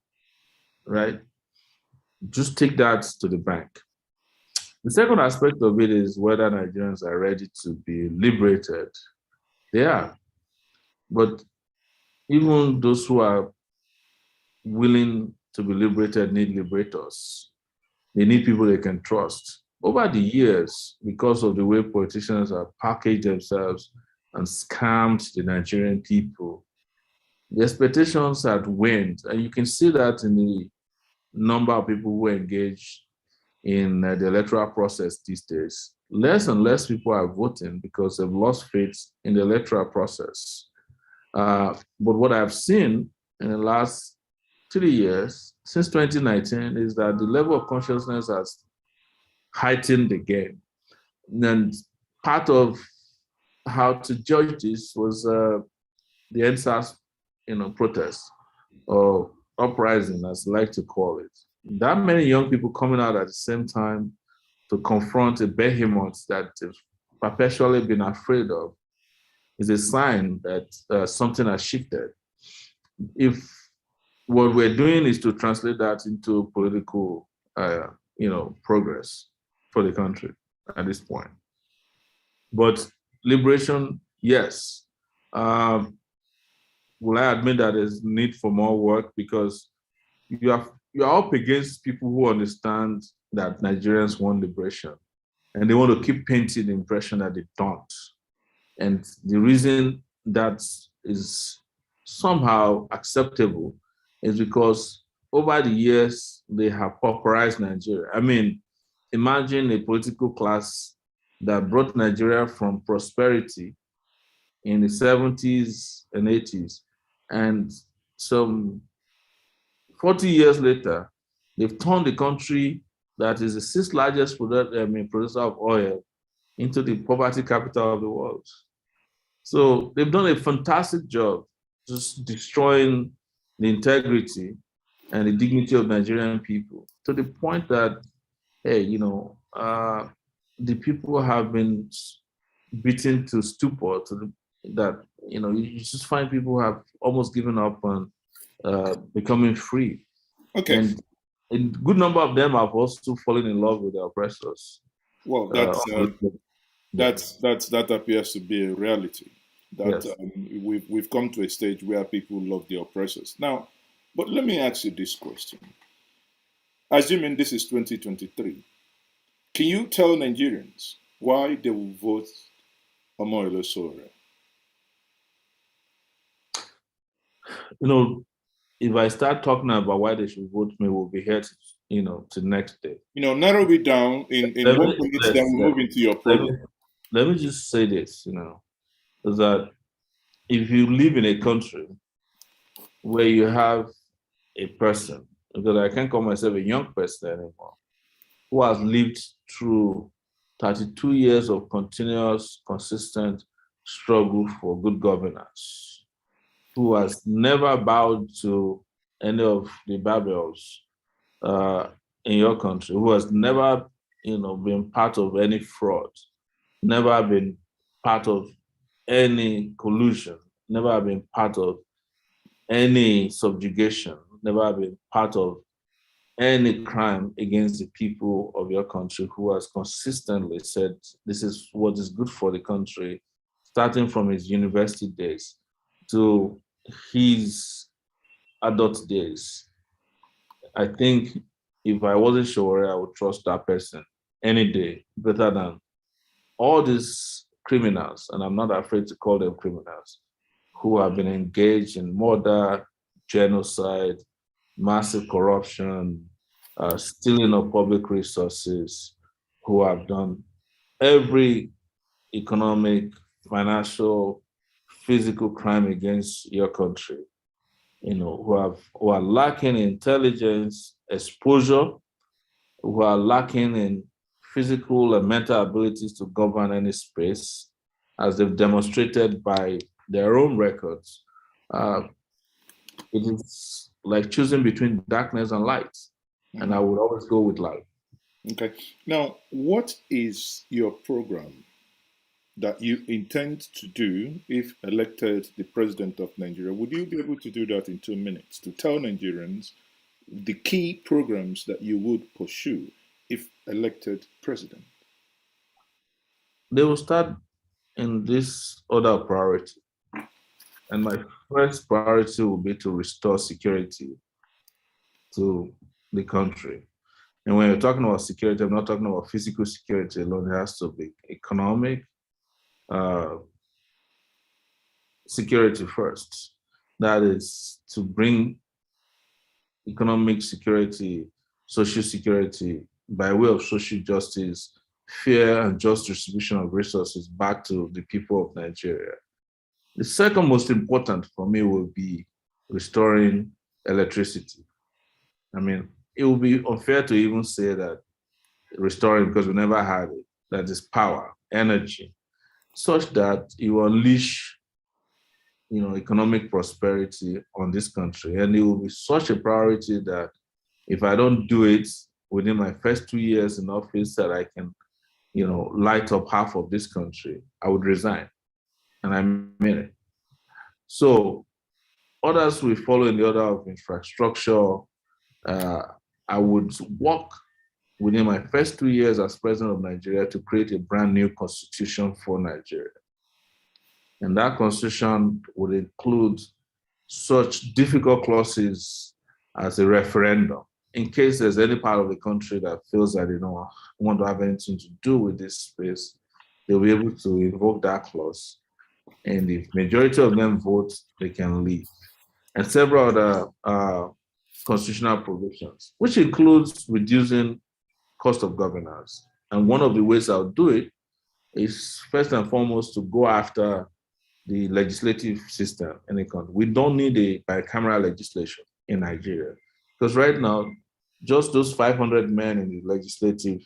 right? Just take that to the bank. The second aspect of it is whether Nigerians are ready to be liberated. They are. But even those who are willing to be liberated need liberators. They need people they can trust. Over the years, because of the way politicians have packaged themselves and scammed the Nigerian people, the expectations had waned. And you can see that in the number of people who engage in the electoral process these days. Less and less people are voting because they've lost faith in the electoral process. But what I've seen in the last 3 years, since 2019, is that the level of consciousness has heightened again. And part of how to judge this was the NSAS, protest or uprising, as I like to call it. That many young people coming out at the same time to confront a behemoth that they've perpetually been afraid of is a sign that something has shifted. If what we're doing is to translate that into political, progress for the country at this point. But liberation, yes. Will I admit that there's need for more work because you're up against people who understand that Nigerians want liberation and they want to keep painting the impression that they don't. And the reason that is somehow acceptable is because over the years, they have pauperized Nigeria. I mean, imagine a political class that brought Nigeria from prosperity in the 70s and 80s. And some 40 years later, they've turned the country that is the sixth largest producer of oil into the poverty capital of the world. So they've done a fantastic job just destroying the integrity and the dignity of Nigerian people to the point that, hey, the people have been beaten to stupor that, you just find people have almost given up on becoming free. Okay. And a good number of them have also fallen in love with their oppressors. Well, that appears to be a reality. That yes. We've come to a stage where people love the oppressors. Now, but let me ask you this question. Assuming this is 2023, can you tell Nigerians why they will vote Omoyele Sowore? If I start talking about why they should vote me, we'll be here to next day. Narrow it down in 1 minute, then we'll move into your program. Let me just say this, is that if you live in a country where you have a person, because I can't call myself a young person anymore, who has lived through 32 years of continuous, consistent struggle for good governance, who has never bowed to any of the Babels uh, in your country, who has never, been part of any fraud, never been part of any collusion, never been part of any subjugation, never been part of any crime against the people of your country, who has consistently said this is what is good for the country, starting from his university days to his adult days. I think if I wasn't sure, I would trust that person any day better than all these criminals, and I'm not afraid to call them criminals, who have been engaged in murder, genocide, massive corruption, stealing of public resources, who have done every economic, financial, physical crime against your country. Who are lacking in intelligence, exposure, who are lacking in physical and mental abilities to govern any space, as they've demonstrated by their own records. Uh, it is like choosing between darkness and light, and I would always go with light. Okay. Now, what is your program that you intend to do if elected the president of Nigeria? Would you be able to do that in 2 minutes to tell Nigerians the key programs that you would pursue if elected president? They will start in this order of priority. And my first priority will be to restore security to the country. And when you're talking about security, I'm not talking about physical security alone. It has to be economic uh, security first. That is to bring economic security, social security by way of social justice, fair and just distribution of resources back to the people of Nigeria. The second most important for me will be restoring electricity. I mean, it would be unfair to even say that restoring, because we never had it, that is power, energy, such that you unleash, economic prosperity on this country. And it will be such a priority that if I don't do it within my first 2 years in office, that I can, light up half of this country, I would resign. And I mean it. So others will follow in the order of infrastructure. Uh, I would work within my first 2 years as president of Nigeria to create a brand new constitution for Nigeria. And that constitution would include such difficult clauses as a referendum. In case there's any part of the country that feels that they don't want to have anything to do with this space, they'll be able to invoke that clause. And if majority of them vote, they can leave. And several other constitutional provisions, which includes reducing cost of governance. And one of the ways I'll do it is first and foremost to go after the legislative system in the country. We don't need a bicameral legislation in Nigeria, because right now, just those 500 men in the legislative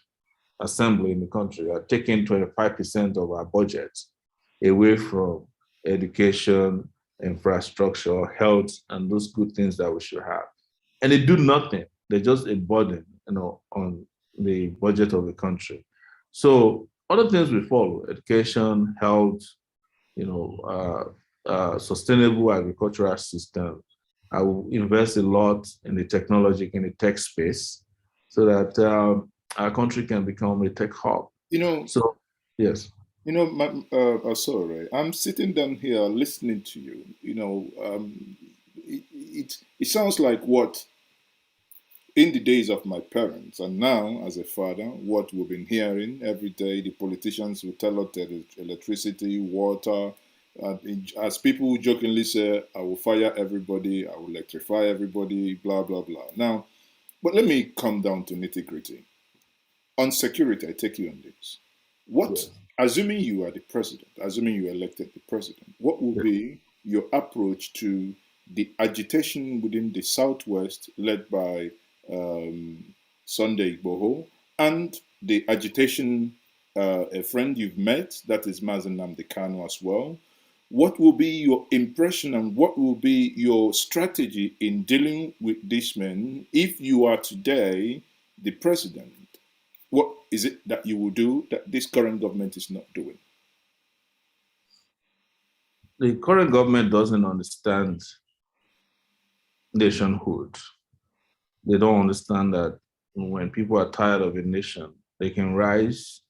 assembly in the country are taking 25% of our budget away from education, infrastructure, health, and those good things that we should have. And they do nothing. They're just a burden, on the budget of the country. So other things we follow: education, health, sustainable agricultural system. I will invest a lot in the technology, in the tech space, so that our country can become a tech hub. You know, So, yes. Sorry, I'm sitting down here listening to you. It sounds like what in the days of my parents, and now as a father, what we've been hearing every day, the politicians will tell us that electricity, water, as people jokingly say, I will fire everybody, I will electrify everybody, blah, blah, blah. Now, but let me come down to nitty gritty. On security, I take you on this. Yes. Assuming you are the president, assuming you elected the president, what will Yes. be your approach to the agitation within the Southwest led by Sunday Igboho and the agitation a friend you've met, that is Mazen Nnamdi Kanu as well. What will be your impression and what will be your strategy in dealing with these men if you are today the president? What is it that you will do that this current government is not doing? The current government doesn't understand nationhood. They don't understand that when people are tired of a nation, they can rise,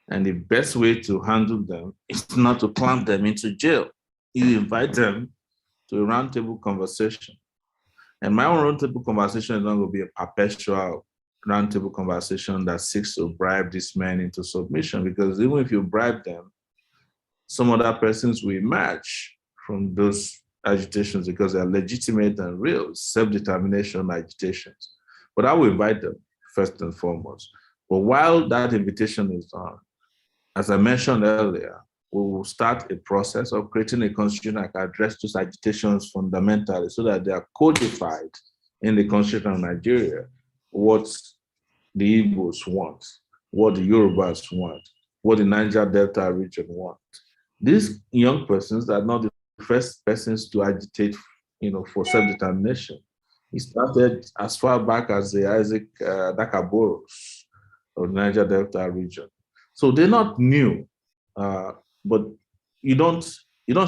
and the best way to handle them is not to clamp them into jail. You invite them to a roundtable conversation. And my own roundtable conversation is not going to be a perpetual roundtable conversation that seeks to bribe these men into submission, because even if you bribe them, some other persons will emerge from those agitations because they are legitimate and real self-determination agitations. But I will invite them first and foremost. But while that invitation is on, as I mentioned earlier, we will start a process of creating a constitution that can address those agitations fundamentally so that they are codified in the constitution of Nigeria, what the Igbos want, what the Yorubas want, what the Niger Delta region want. These young persons are not the first persons to agitate, for self-determination. It started as far back as the Isaac Dakaboros of the Niger Delta region. So they're not new, but you don't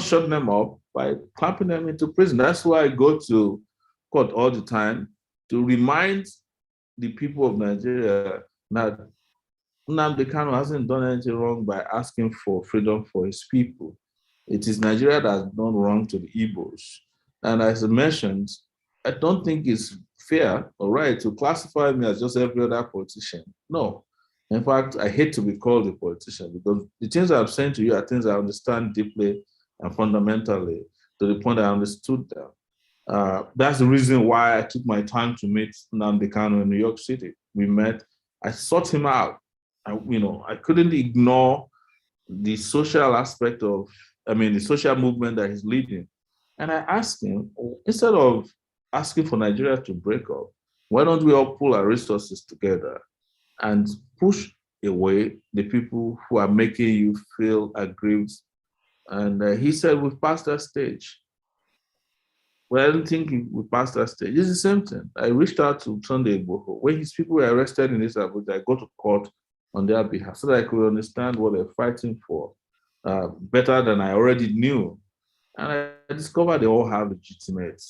shut them up by clamping them into prison. That's why I go to court all the time to remind the people of Nigeria that Nnamdi Kanu hasn't done anything wrong by asking for freedom for his people. It is Nigeria that has done wrong to the Igbos. And as I mentioned, I don't think it's fair or right to classify me as just every other politician. No. In fact, I hate to be called a politician because the things I'm saying to you are things I understand deeply and fundamentally to the point I understood them. That's the reason why I took my time to meet Nnamdi Kanu in New York City. We met, I sought him out. I couldn't ignore the social aspect of, the social movement that he's leading. And I asked him, instead of asking for Nigeria to break up, why don't we all pull our resources together and push away the people who are making you feel aggrieved? And he said, we've passed that stage. Well, I don't think we passed that stage. It's the same thing. I reached out to Sunday Igboho. When his people were arrested in this Abuja, I go to court on their behalf so that I could understand what they're fighting for better than I already knew. And I discovered they all have legitimate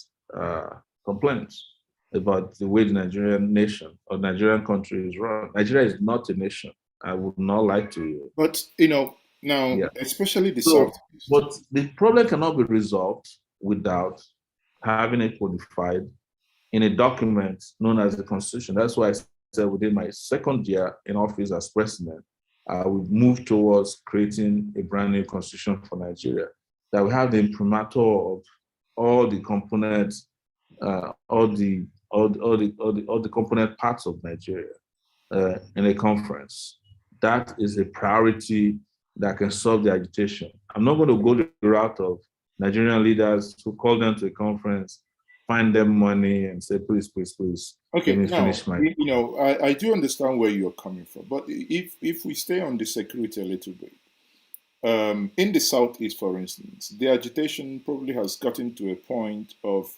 complaints about the way the Nigerian nation or Nigerian country is run. Nigeria is not a nation. I would not lie to you. But now, Yeah. especially the So, Southeast. but the problem cannot be resolved without having it codified in a document known as the Constitution. That's why I said within my second year in office as president, we moved towards creating a brand new constitution for Nigeria that will have the imprimatur of all the components, all the component parts of Nigeria in a conference. That is a priority that can solve the agitation. I'm not going to go the route of Nigerian leaders who call them to a conference, find them money, and say, please, please, please, Okay, let me now finish my. I do understand where you're coming from, but if we stay on the security a little bit, in the southeast, for instance, the agitation probably has gotten to a point of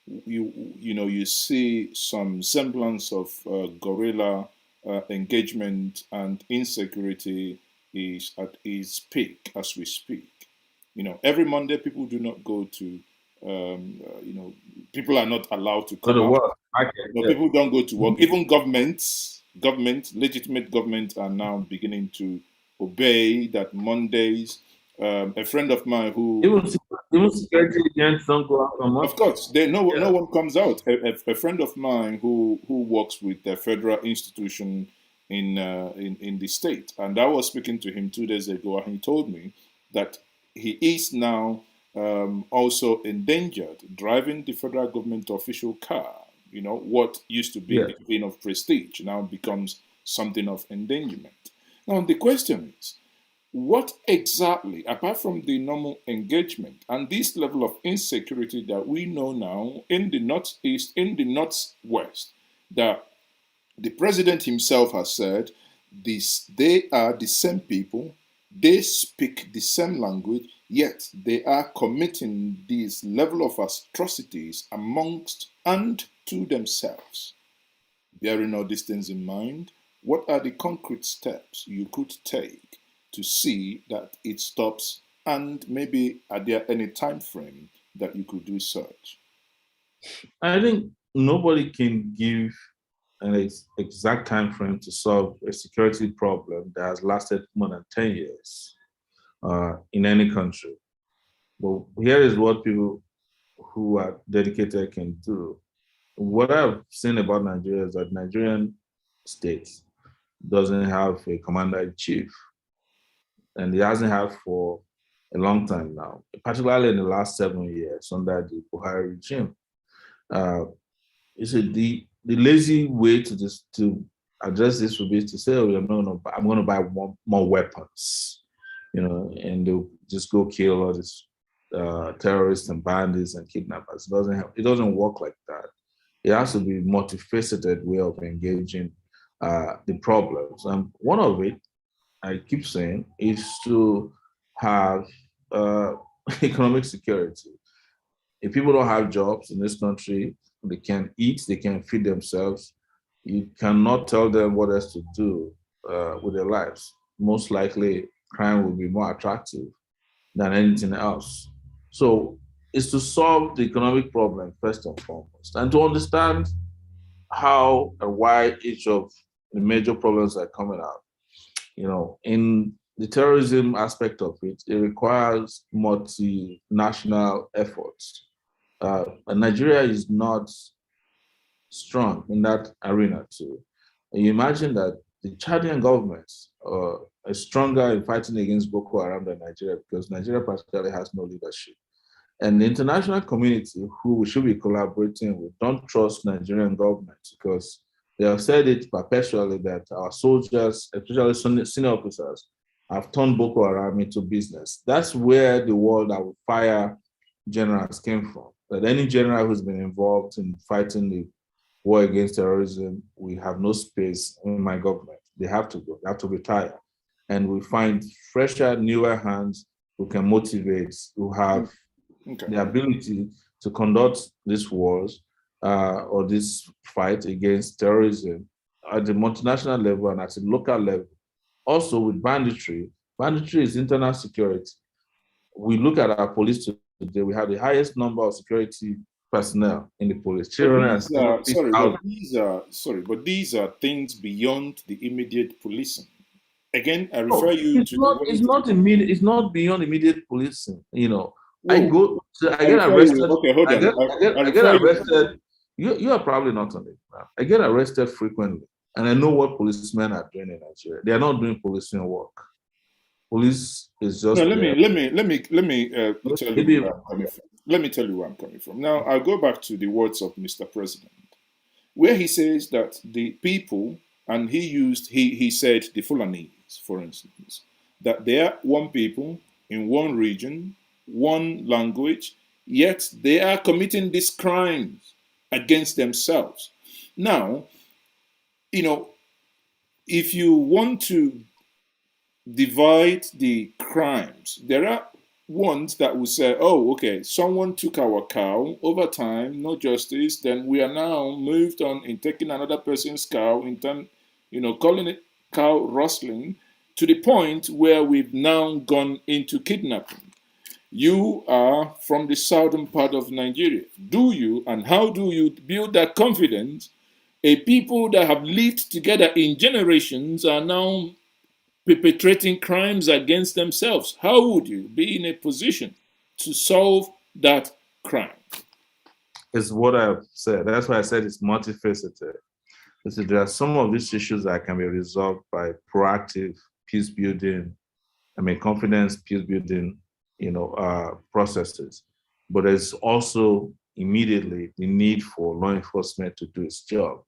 you see some semblance of guerrilla engagement, and insecurity is at its peak as we speak. Every Monday people do not go to people are not allowed to Go come to out. work. Yeah. People don't go to work. Even legitimate governments are now beginning to obey that Mondays. A friend of mine who, Even security agents don't go out on of Monday. course, no Yeah. one comes out. A friend of mine who works with a federal institution in the state, and I was speaking to him 2 days ago, and he told me that he is now also endangered driving the federal government official car. What used to be Yeah. a thing of prestige now becomes something of endangerment. Now the question is, what exactly, apart from the normal engagement and this level of insecurity that we know now in the northeast, in the northwest, that the president himself has said this, they are the same people, they speak the same language, yet they are committing this level of atrocities amongst and to themselves. Bearing all these things in mind, what are the concrete steps you could take to see that it stops? And maybe are there any time frame that you could do such? I think nobody can give an exact time frame to solve a security problem that has lasted more than 10 years in any country. But here is what people who are dedicated can do. What I've seen about Nigeria is that Nigerian state doesn't have a commander in chief, and it hasn't had for a long time now, particularly in the last 7 years under the Buhari regime. Uh, you see, the lazy way to just to address this would be to say, "Oh, I'm going to buy more weapons," and they'll just go kill all these terrorists and bandits and kidnappers. It doesn't work like that. It has to be multifaceted way of engaging the problems. And one of it, I keep saying, is to have economic security. If people don't have jobs in this country, they can eat, they can feed themselves. You cannot tell them what else to do with their lives. Most likely, crime will be more attractive than anything else. So it's to solve the economic problem first and foremost, and to understand how and why each of the major problems are coming out. In the terrorism aspect of it, it requires multinational efforts. And Nigeria is not strong in that arena too. And you imagine that the Chadian government is stronger in fighting against Boko Haram than Nigeria because Nigeria practically has no leadership. And the international community, who we should be collaborating with, don't trust Nigerian government because they have said it perpetually that our soldiers, especially senior officers, have turned Boko Haram into business. That's where the word that would fire generals came from. That any general who's been involved in fighting the war against terrorism, we have no space in my government. They have to go, they have to retire. And we find fresher, newer hands who can motivate, who have the ability to conduct these wars or this fight against terrorism at the multinational level and at the local level. Also with banditry, banditry is internal security. We look at our police today, we have the highest number of security personnel in the police. But these are things beyond the immediate policing. Again, I refer you to the it's not immediate. It's not beyond immediate policing. I Whoa. I get arrested. Okay, hold on. I get arrested. You are probably not on it. I get arrested frequently, and I know what policemen are doing in Nigeria. They are not doing policing work. Police is just. No, let me tell you where I'm coming from. Let me tell you where I'm coming from. Now, I'll go back to the words of Mr. President, where he says that the people, and he said the Fulanese, for instance, that they are one people in one region, one language, yet they are committing these crimes against themselves. Now, if you want to divide the crimes, there are ones that will say, oh, okay, someone took our cow over time, no justice, then we are now moved on in taking another person's cow, in turn, calling it cow rustling, to the point where we've now gone into kidnapping. You are from the southern part of Nigeria. Do you, and how do you build that confidence? A people that have lived together in generations are now perpetrating crimes against themselves. How would you be in a position to solve that crime? Is what I've said. That's why I said it's multifaceted. So there are some of these issues that can be resolved by proactive peace building, confidence peace building, processes. But there's also immediately the need for law enforcement to do its job.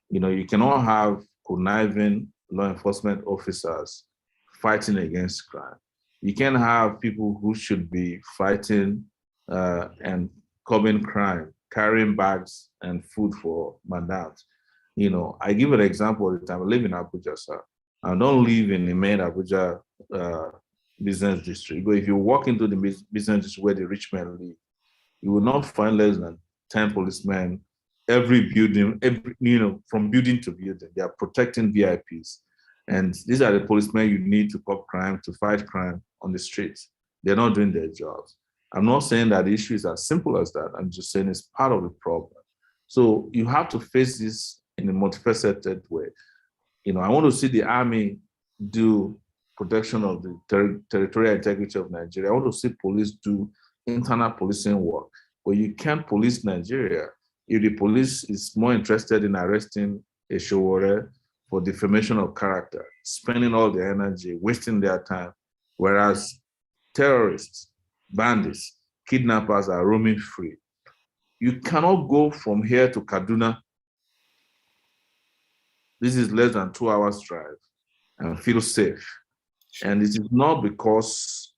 You cannot have conniving law enforcement officers fighting against crime. You can't have people who should be fighting and curbing crime, carrying bags and food for madams. I give an example all the time. I live in Abuja, sir. I don't live in the main Abuja business district. But if you walk into the business district where the rich men live, you will not find less than 10 policemen every building, from building to building. They are protecting VIPs. And these are the policemen you need to curb crime, to fight crime on the streets. They're not doing their jobs. I'm not saying that the issue is as simple as that. I'm just saying it's part of the problem. So you have to face this in a multifaceted way. I want to see the army do protection of the territorial integrity of Nigeria. I want to see police do internal policing work. But you can't police Nigeria if the police is more interested in arresting a Sowore for defamation of character, spending all their energy, wasting their time, whereas terrorists, bandits, kidnappers are roaming free. You cannot go from here to Kaduna. This is less than 2 hours drive and feel safe. And it is not because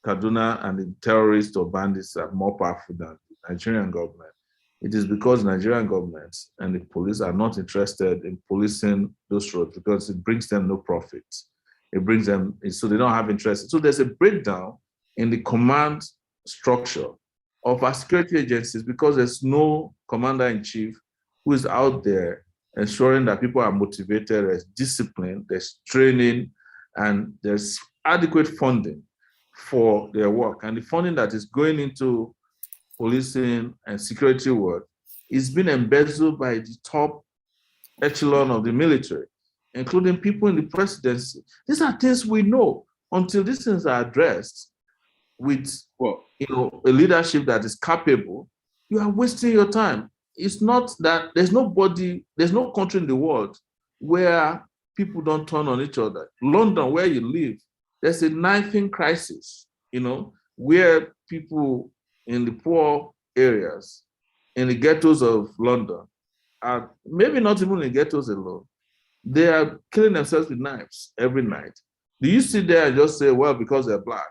Kaduna and the terrorists or bandits are more powerful than the Nigerian government. It is because Nigerian government and the police are not interested in policing those roads because it brings them no profit. It brings them, so they don't have interest. So there's a breakdown in the command structure of our security agencies because there's no commander-in-chief who is out there ensuring that people are motivated, there's discipline, there's training, and there's adequate funding for their work. And the funding that is going into policing and security work is being embezzled by the top echelon of the military, including people in the presidency. These are things we know. Until these things are addressed with a leadership that is capable, you are wasting your time. It's not that there's no country in the world where people don't turn on each other. London, where you live, there's a knifing crisis, where people in the poor areas, in the ghettos of London, are maybe not even in ghettos alone. They are killing themselves with knives every night. Do you sit there and just say, well, because they're black,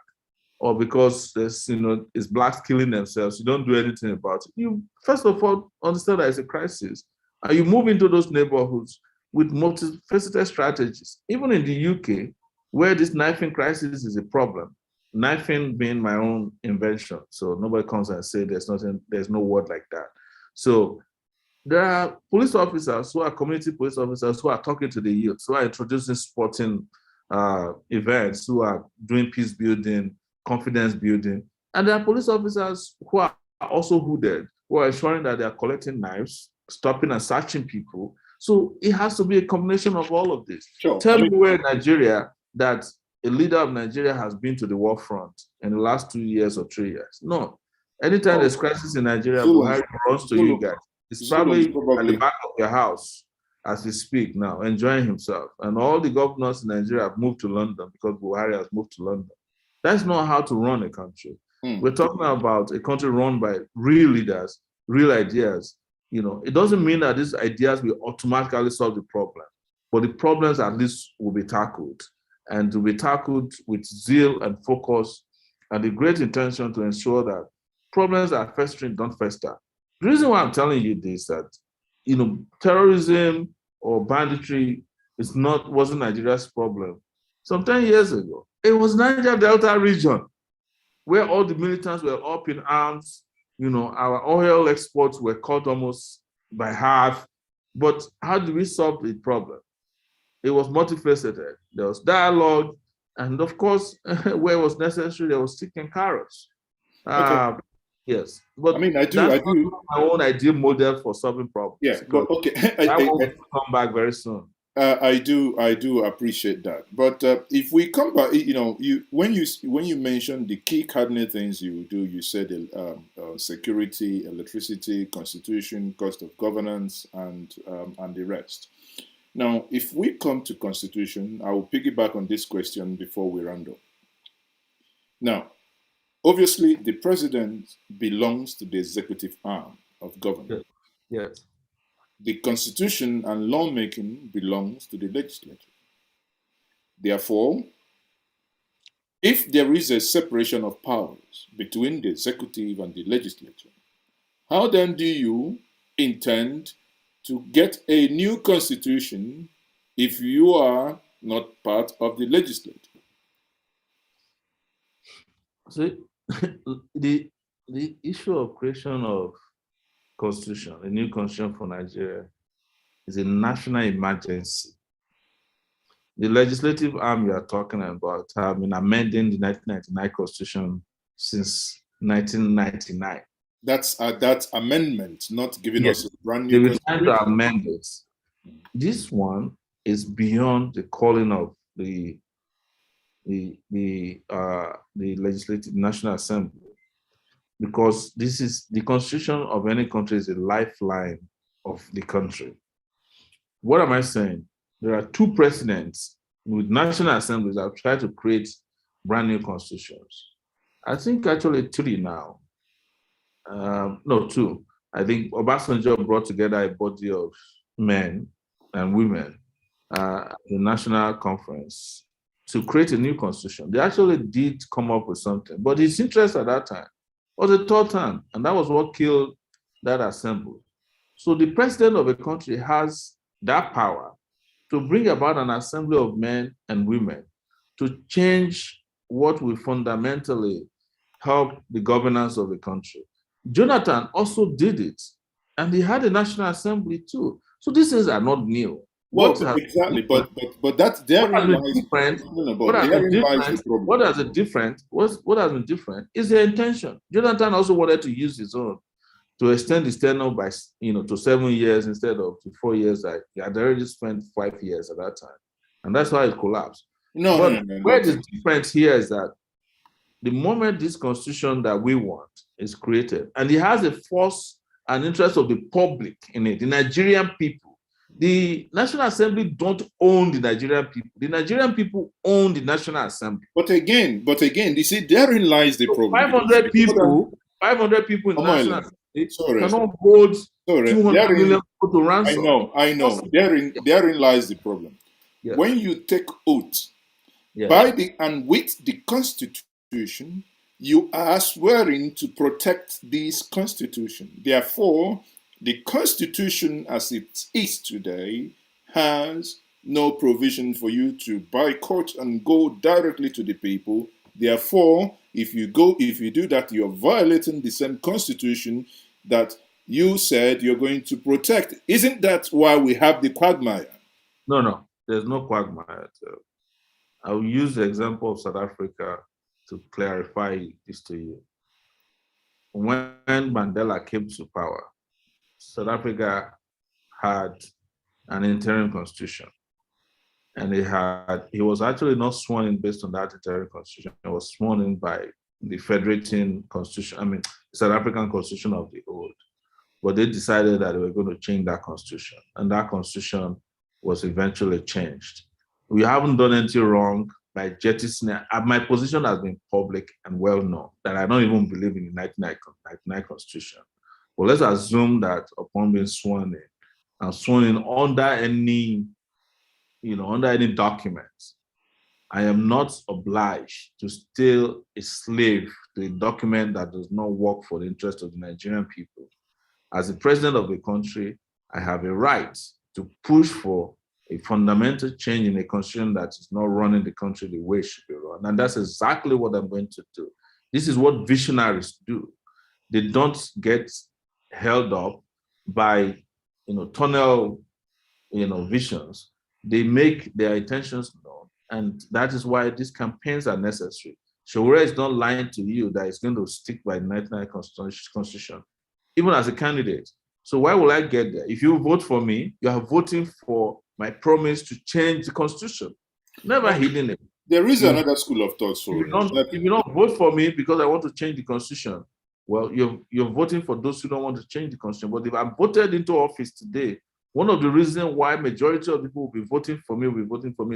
or because it's blacks killing themselves, you don't do anything about it? You first of all understand that it's a crisis, and you move into those neighborhoods with multifaceted strategies. Even in the UK, where this knifing crisis is a problem, knifing being my own invention, so nobody comes and say there's no word like that. So there are police officers who are community police officers who are talking to the youth, who are introducing sporting events, who are doing peace building, confidence building. And there are police officers who are also hooded, who are ensuring that they are collecting knives, stopping and searching people. So it has to be a combination of all of this. Sure. Tell me where in Nigeria that a leader of Nigeria has been to the war front in the last 2 years or 3 years. No. Anytime there's crisis in Nigeria, Buhari runs to you guys. It's probably at the back of your house as we speak now, enjoying himself. And all the governors in Nigeria have moved to London because Buhari has moved to London. That's not how to run a country. We're talking about a country run by real leaders, real ideas. It doesn't mean that these ideas will automatically solve the problem, but the problems at least will be tackled, and will be tackled with zeal and focus and the great intention to ensure that problems that are festering don't fester. The reason why I'm telling you this, that terrorism or banditry wasn't Nigeria's problem. Some 10 years ago, it was Niger Delta region where all the militants were up in arms. Our oil exports were cut almost by half. But how do we solve the problem? It was multifaceted. There was dialogue, and of course, where it was necessary, there was stick and carrots. Okay. Yes, but I do. Not my own ideal model for solving problems. Yeah, but okay. I will come back very soon. I do appreciate that. But if we come back, when you mentioned the key cardinal things you do, you said security, electricity, constitution, cost of governance, and the rest. Now, if we come to constitution, I will piggyback on this question before we round up. Now, obviously, the president belongs to the executive arm of government. Yes. The constitution and lawmaking belongs to the legislature. Therefore, if there is a separation of powers between the executive and the legislature, how then do you intend to get a new constitution if you are not part of the legislature? See, the issue of creation of constitution, a new constitution for Nigeria, is a national emergency. The legislative arm you are talking about have been amending the 1999 constitution since 1999. That's amendment, not giving Yes, us a brand they new were trying to constitution. amend it. This one is beyond the calling of the legislative national assembly, because this is the constitution of any country is a lifeline of the country. What am I saying? There are two presidents with national assemblies that have tried to create brand new constitutions. I think actually three now. No, two. I think Obasanjo brought together a body of men and women at the national conference to create a new constitution. They actually did come up with something, but his interest at that time was a third term, and that was what killed that assembly. So the president of a country has that power to bring about an assembly of men and women to change what will fundamentally help the governance of the country. Jonathan also did it, and he had a national assembly too. So these things are not new. Well, exactly, but that therein lies different. What has been different? What has been different is the intention. Jonathan also wanted to use his own to extend his tenure by to 7 years instead of to 4 years. That he had already spent 5 years at that time, and that's why it collapsed. No, where the difference here is that the moment this constitution that we want is created, and it has a force and interest of the public in it, the Nigerian people. The National Assembly don't own the Nigerian people. The Nigerian people own the National Assembly. But again, you see, therein lies the problem. 500 people in the National Assembly cannot hold 200 million people to ransom. I know. Therein lies the problem. Yes. When you take oath by and with the Constitution, you are swearing to protect this Constitution. Therefore, the Constitution as it is today has no provision for you to boycott and go directly to the people. Therefore, if you do that, you're violating the same Constitution that you said you're going to protect. Isn't that why we have the quagmire? No, there's no quagmire. I will use the example of South Africa to clarify this to you. When Mandela came to power, South Africa had an interim constitution, and he was actually not sworn in based on that interim constitution. He was sworn in by the federating constitution, the South African constitution of the old. But they decided that they were going to change that constitution, and that constitution was eventually changed. We haven't done anything wrong by jettisoning. My position has been public and well known that I don't even believe in the 1999 constitution. Well, let's assume that upon being sworn in, and sworn in under any document, I am not obliged to still a slave to a document that does not work for the interest of the Nigerian people. As the president of the country, I have a right to push for a fundamental change in a constitution that is not running the country the way it should be run. And that's exactly what I'm going to do. This is what visionaries do. They don't get held up by tunnel visions. They make their intentions known, and that is why these campaigns are necessary. Sowore is not lying to you that he's going to stick by the 1999 constitution, even as a candidate. So why will I get there? If you vote for me, you are voting for my promise to change the constitution, never hidden it. There is another school of thought. If you don't vote for me because I want to change the constitution, well, you're voting for those who don't want to change the constitution. But if I'm voted into office today, one of the reasons why majority of people will be voting for me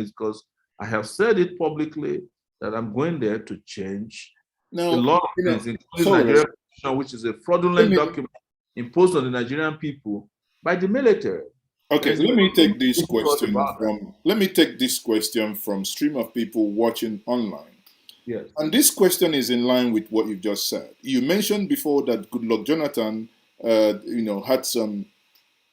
is because I have said it publicly that I'm going there to change a lot of things, including Nigerian constitution, which is a fraudulent document imposed on the Nigerian people by the military. Okay, let me take this question from stream of people watching online. Yes. And this question is in line with what you've just said. You mentioned before that Goodluck Jonathan, had some,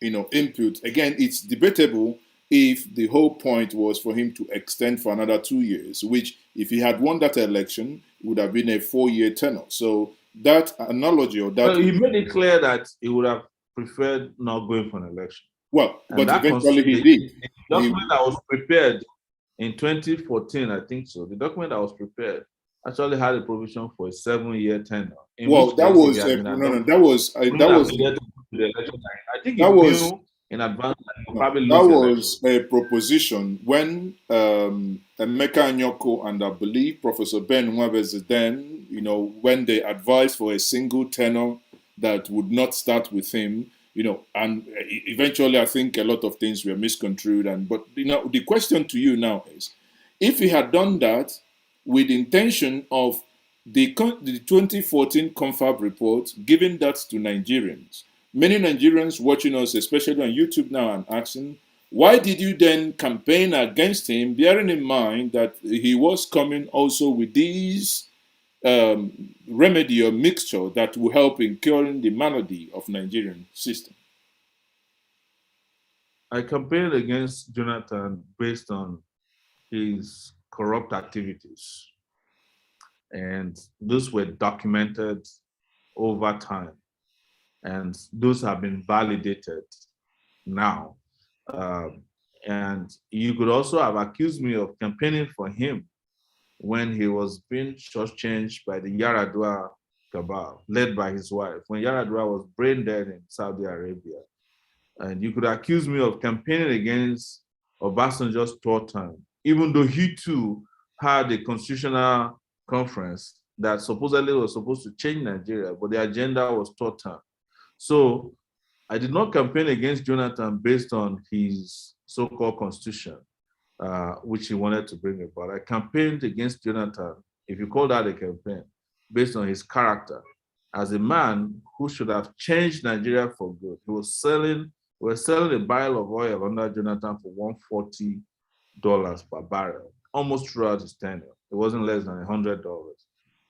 input. Again, it's debatable if the whole point was for him to extend for another 2 years, which, if he had won that election, would have been a 4-year tenure. So that analogy or Well, that, he made it clear that he would have preferred not going for an election. well, And but that eventually constitutes he did. the He, document that was prepared in 2014, I think so. The document that was prepared actually had a provision for a 7-year tenure, in well, which that case, if he was had been no, no, adopted, that was he that wouldn't have was needed to go to the election. I think he that was knew in advance that he would no, probably that lose the election. was a proposition when Emeka Anyoko and I believe Professor Ben Nwabeze then, when they advised for a single tenor that would not start with him, and eventually I think a lot of things were misconstrued. But the question to you now is, if he had done that with intention of the 2014 Confab report, giving that to Nigerians, many Nigerians watching us, especially on YouTube now, are asking, why did you then campaign against him, bearing in mind that he was coming also with these remedy or mixture that will help in curing the malady of Nigerian system? I campaigned against Jonathan based on his corrupt activities, and those were documented over time, and those have been validated now. Um, and you could also have accused me of campaigning for him when he was being shortchanged by the Yaradua cabal, led by his wife, when Yaradua was brain dead in Saudi Arabia. And you could accuse me of campaigning against Obasanjo's third term, even though he too had a constitutional conference that supposedly was supposed to change Nigeria, but the agenda was third term. So I did not campaign against Jonathan based on his so-called constitution, which he wanted to bring about. I campaigned against Jonathan, if you call that a campaign, based on his character as a man who should have changed Nigeria for good. We were selling a barrel of oil under Jonathan for $140 per barrel, almost throughout his tenure. It wasn't less than $100.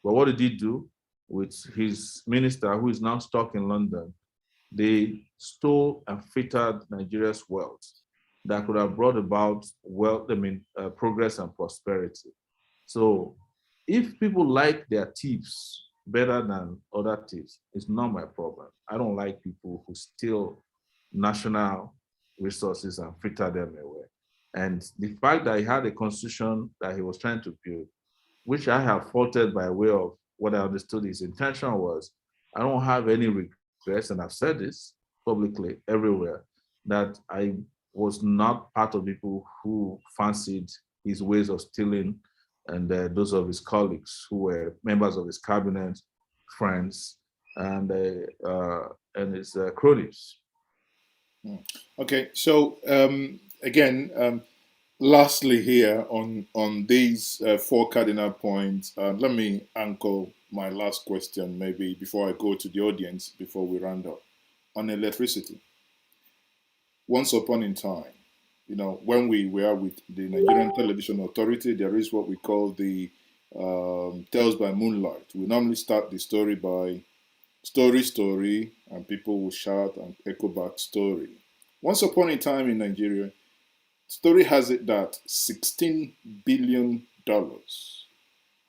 But what did he do with his minister, who is now stuck in London? They stole and frittered Nigeria's wealth that could have brought about progress and prosperity. So if people like their tips better than other tips, it's not my problem. I don't like people who steal national resources and fritter them away. And the fact that he had a constitution that he was trying to build, which I have faulted by way of what I understood his intention was, I don't have any regrets, and I've said this publicly everywhere, that I was not part of people who fancied his ways of stealing and those of his colleagues who were members of his cabinet, friends, and his cronies. Okay, so again, lastly here on these four cardinal points, let me anchor my last question maybe before I go to the audience before we round up on electricity. Once upon in time, when we were with the Nigerian Television Authority, there is what we call the Tales by Moonlight. We normally start the story by story, and people will shout and echo back story. Once upon a time in Nigeria, story has it that $16 billion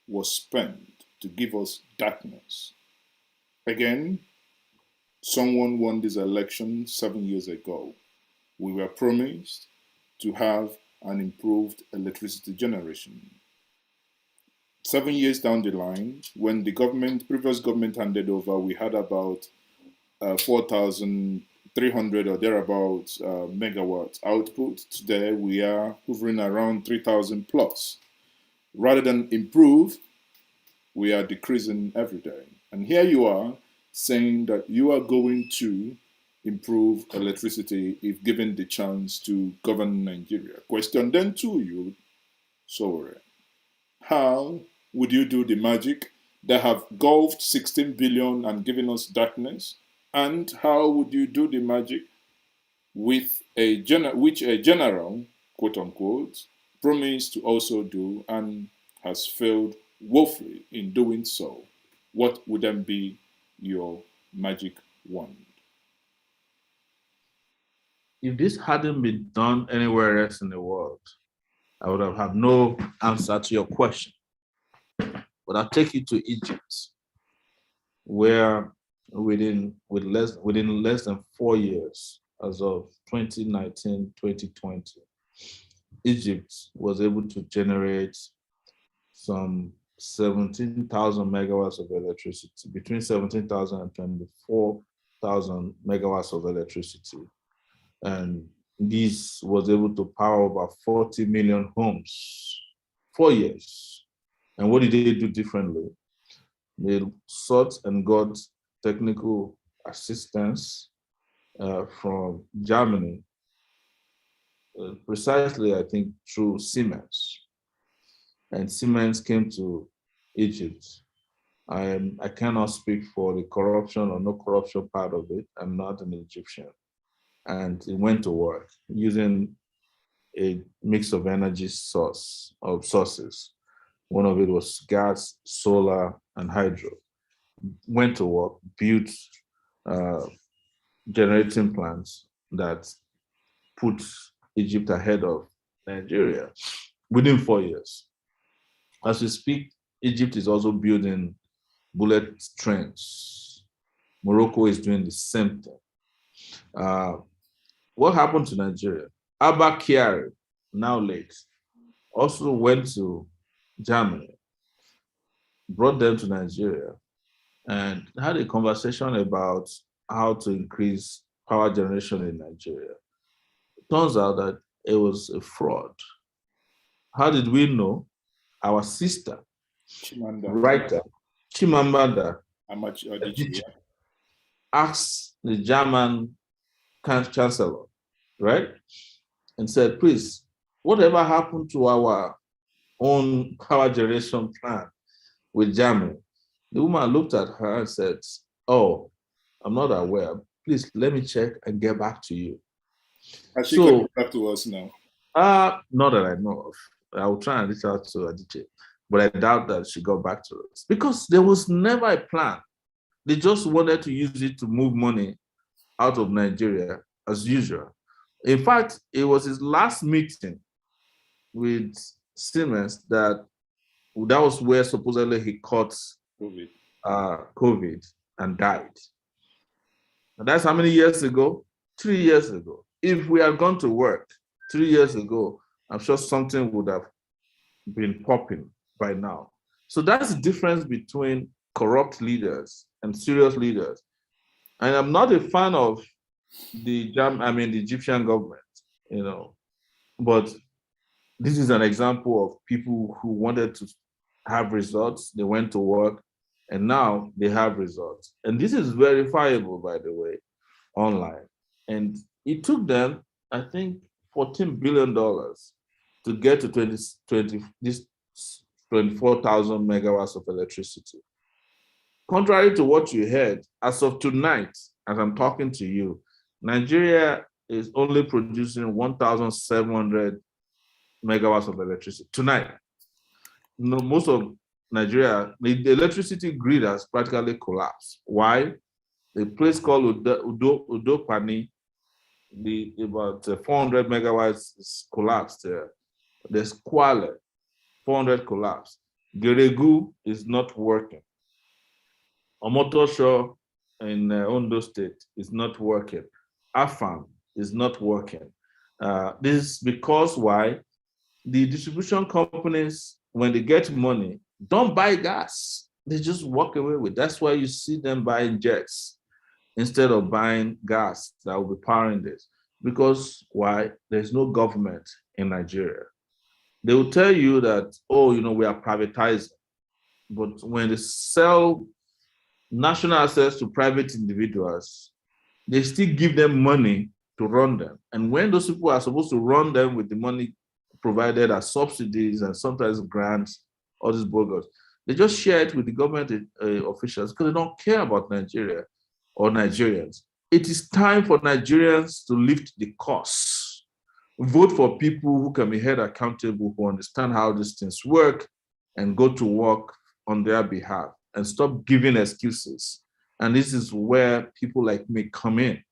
was spent to give us darkness. Again, someone won this election 7 years ago. We were promised to have an improved electricity generation. 7 years down the line, when the previous government handed over, we had about 4,300 or thereabouts megawatts output. Today, we are hovering around 3,000 plus. Rather than improve, we are decreasing every day. And here you are saying that you are going to improve electricity if given the chance to govern Nigeria. Question then to you, Sowore. How would you do the magic that have gulfed 16 billion and given us darkness? And how would you do the magic with which a general, quote unquote, promised to also do and has failed woefully in doing so, what would then be your magic wand? If this hadn't been done anywhere else in the world, I would have had no answer to your question. But I'll take you to Egypt, where within less than 4 years, as of 2019, 2020, Egypt was able to generate some 17,000 megawatts of electricity, between 17,000 and 24,000 megawatts of electricity. And this was able to power over 40 million homes, 4 years. And what did they do differently? They sought and got technical assistance from Germany, precisely, I think, through Siemens. And Siemens came to Egypt. I cannot speak for the corruption or no corruption part of it. I'm not an Egyptian. And it went to work using a mix of energy sources. One of it was gas, solar, and hydro. Went to work, built generating plants that put Egypt ahead of Nigeria within 4 years. As we speak, Egypt is also building bullet trains. Morocco is doing the same thing. What happened to Nigeria? Abba, now late, also went to Germany, brought them to Nigeria, and had a conversation about how to increase power generation in Nigeria. It turns out that it was a fraud. How did we know? Our sister, writer, Chimamanda Adichie, asked the German chancellor, right? And said, please, whatever happened to our own power generation plan with Germany? The woman looked at her and said, oh, I'm not aware. Please let me check and get back to you. Has she got back to us now? Not that I know of. I will try and reach out to Adichie, but I doubt that she got back to us because there was never a plan. They just wanted to use it to move money out of Nigeria as usual. In fact, it was his last meeting with Siemens that was where supposedly he caught COVID and died. And that's how many years ago? 3 years ago. If we had gone to work 3 years ago, I'm sure something would have been popping by now. So that's the difference between corrupt leaders and serious leaders. And I'm not a fan of the Egyptian government, but this is an example of people who wanted to have results. They went to work and now they have results. And this is verifiable, by the way, online. And it took them, I think, $14 billion to get to 24,000 megawatts of electricity. Contrary to what you heard, as of tonight, as I'm talking to you, Nigeria is only producing 1,700 megawatts of electricity tonight. Most of Nigeria, the electricity grid has practically collapsed. Why? A place called Udopani, about 400 megawatts is collapsed there. There's Kwale, 400 collapsed. Geregu is not working. Omotosho in Ondo State is not working. Afam is not working. This is because why? The distribution companies, when they get money, don't buy gas. They just walk away with it. That's why you see them buying jets instead of buying gas that will be powering this. Because why? There's no government in Nigeria. They will tell you that, we are privatizing. But when they sell national access to private individuals, they still give them money to run them. And when those people are supposed to run them with the money provided as subsidies and sometimes grants, all these bogus, they just share it with the government officials because they don't care about Nigeria or Nigerians. It is time for Nigerians to lift the costs. Vote for people who can be held accountable, who understand how these things work, and go to work on their behalf and stop giving excuses. And this is where people like me come in.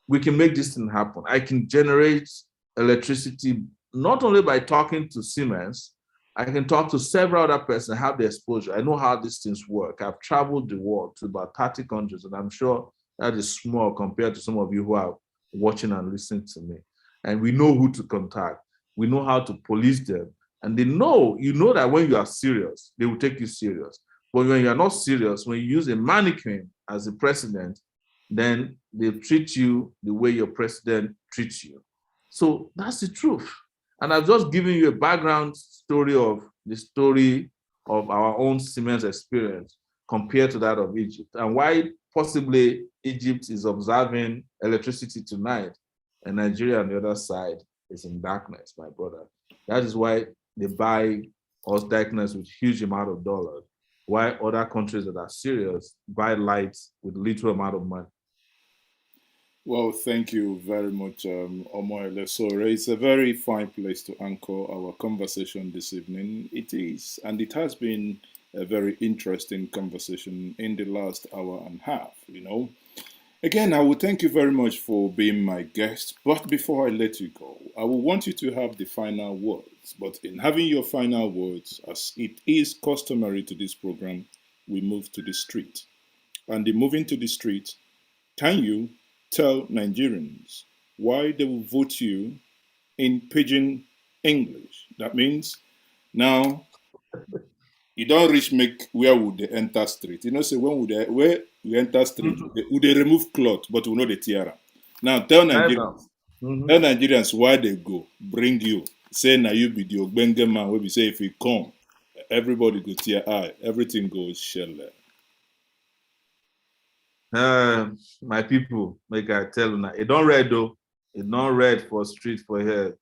We can make this thing happen. I can generate electricity not only by talking to Siemens, I can talk to several other persons, have the exposure. I know how these things work. I've traveled the world to about 30 countries, and I'm sure that is small compared to some of you who are watching and listening to me. And we know who to contact. We know how to police them. And they know, you know that when you are serious, they will take you serious. But when you are not serious, when you use a mannequin as a president, then they treat you the way your president treats you. So that's the truth. And I've just given you a background story of the story of our own Siemens experience compared to that of Egypt, and why possibly Egypt is observing electricity tonight and Nigeria on the other side is in darkness, my brother. That is why they buy us darkness with huge amount of dollars, why other countries that are serious buy lights with little amount of money. Well, thank you very much, Omoyele. Sowore. It's a very fine place to anchor our conversation this evening. It is, and it has been a very interesting conversation in the last hour and a half, you know. Again, I will thank you very much for being my guest. But before I let you go, I will want you to have the final words. But in having your final words, as it is customary to this program, we move to the street. And in moving to the street, can you tell Nigerians why they will vote you in pidgin English? That means now you don't reach make where would they enter street. You know, say when would they where we enter street, would they remove cloth, but we know the tiara. Now tell Nigerians why they go, bring you, say now you be the Ogbenge man where we say if you come, everybody go tear eye, everything goes shell. My people, make I tell you now, it don't red though. It don't red for street for here.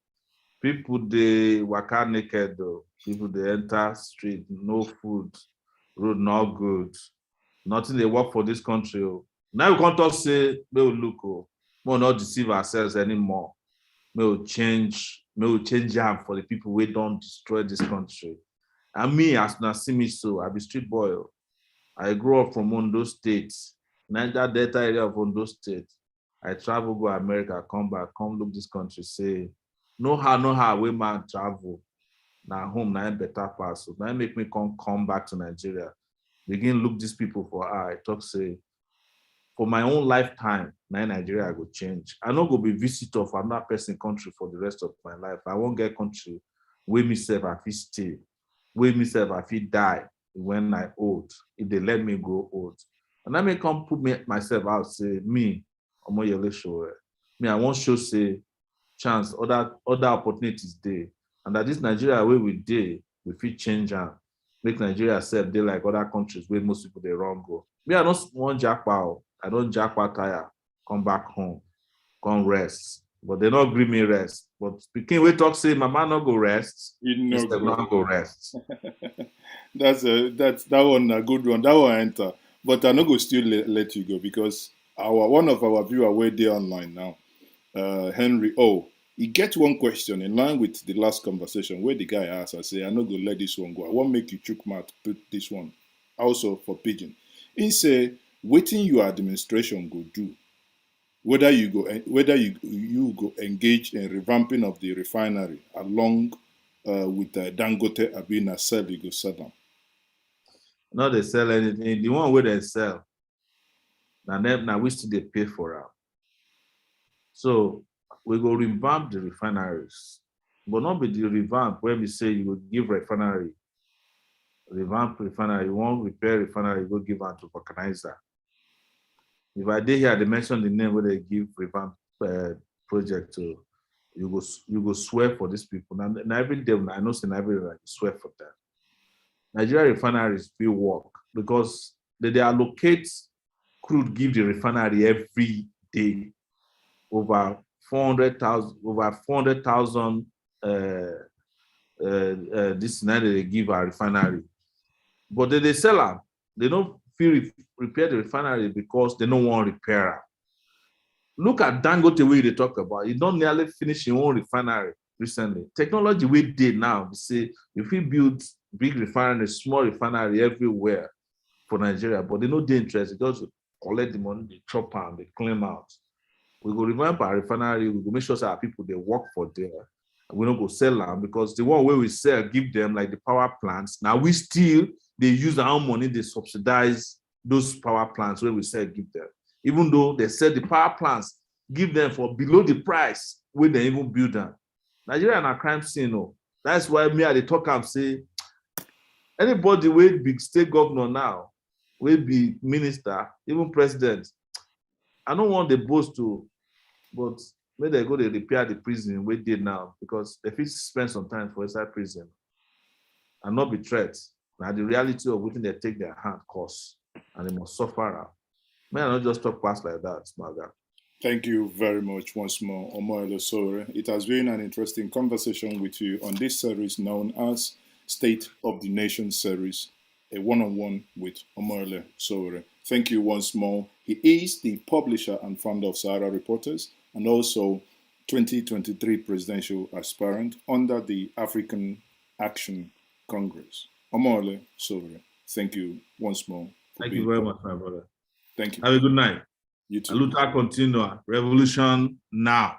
People they waka naked though. People they enter street, no food, road not good. Nothing they work for this country. Oh. Now we can't talk say we will look, oh, we will not deceive ourselves anymore. We will change jam for the people we don't destroy this country. And me, as you see me so, I be street boy. Oh. I grew up from Ondo State, Niger Delta area of Ondo State. I travel go America, come back, come look this country, say, no how, we man travel. Now home, now better pass. So now make me come back to Nigeria. Begin look these people for eye, talk say, for my own lifetime, now Nigeria go change. I not go be visitor for another person country for the rest of my life. I won't get country where myself I feel stay, where myself I feel die when I old, if they let me grow old. And I may come put myself out, say, me, Omoyele Sowore. Me, I won't show say chance, other opportunities there. And that this Nigeria where we did, we feel change and make Nigeria self they like other countries where most people they run go. Me, I don't want jackpot. I don't jackpot tire, come back home, come rest. But they not agree me rest. But speaking, we talk say, Mama not go rest. Instead not go rest. That's that one a good one. That one enter. But I no go still let you go because one of our viewer way there online now, Henry O. He get one question in line with the last conversation where the guy asked, I say, I no go let this one go. I won't make you chook mouth, put this one also for pigeon. He say, waiting your administration go do, whether you go engage in revamping of the refinery along with Dangote Abina sell you go sell them. No, they sell anything. The one where they sell, now we still they pay for it. So we go revamp the refineries, but not be the revamp where we say you will give revamp refinery, you won't repair refinery, you go give out to vulcanizer. If I did here, they mention the name where they give revamp project to, you go swear for these people. Now every day, I know in every day, I swear for them. Nigeria refineries will work because they allocate crude, give the refinery every day over 400,000 this night they give our refinery. But they sell them. They don't feel repair the refinery because they don't want to repair them. Look at Dangote way they talk about. He don't nearly finish your own refinery recently. Technology we did now, we say if we build big refinery, small refinery everywhere for Nigeria, but they know the interest. They just collect the money, they chop and they claim out. We go remember our refinery, we go make sure that our people they work for there. We don't go sell them because the one where we sell, give them like the power plants. Now we still they use our own money, they subsidize those power plants where we sell, give them. Even though they sell the power plants, give them for below the price where they even build them. Nigeria na crime scene, no. That's why me at the talk and say anybody with big state governor now, will be minister, even president. I don't want the boss to, but when they go to repair the prison we did now because they fit spend some time for inside prison and not be threats. Now the reality of what they take their hand cause and they must suffer. May I not just talk past like that, Smaga. Thank you very much once more, Omoyele Sowore. It has been an interesting conversation with you on this series known as State of the Nation series, a one-on-one with Omoyele Sowore. Thank you once more. He is the publisher and founder of Sahara Reporters and also 2023 presidential aspirant under the African Action Congress. Omoyele Sowore, thank you once more. Thank you very much, my brother. Thank you. Have a good night. You too. Luta continua. Revolution now.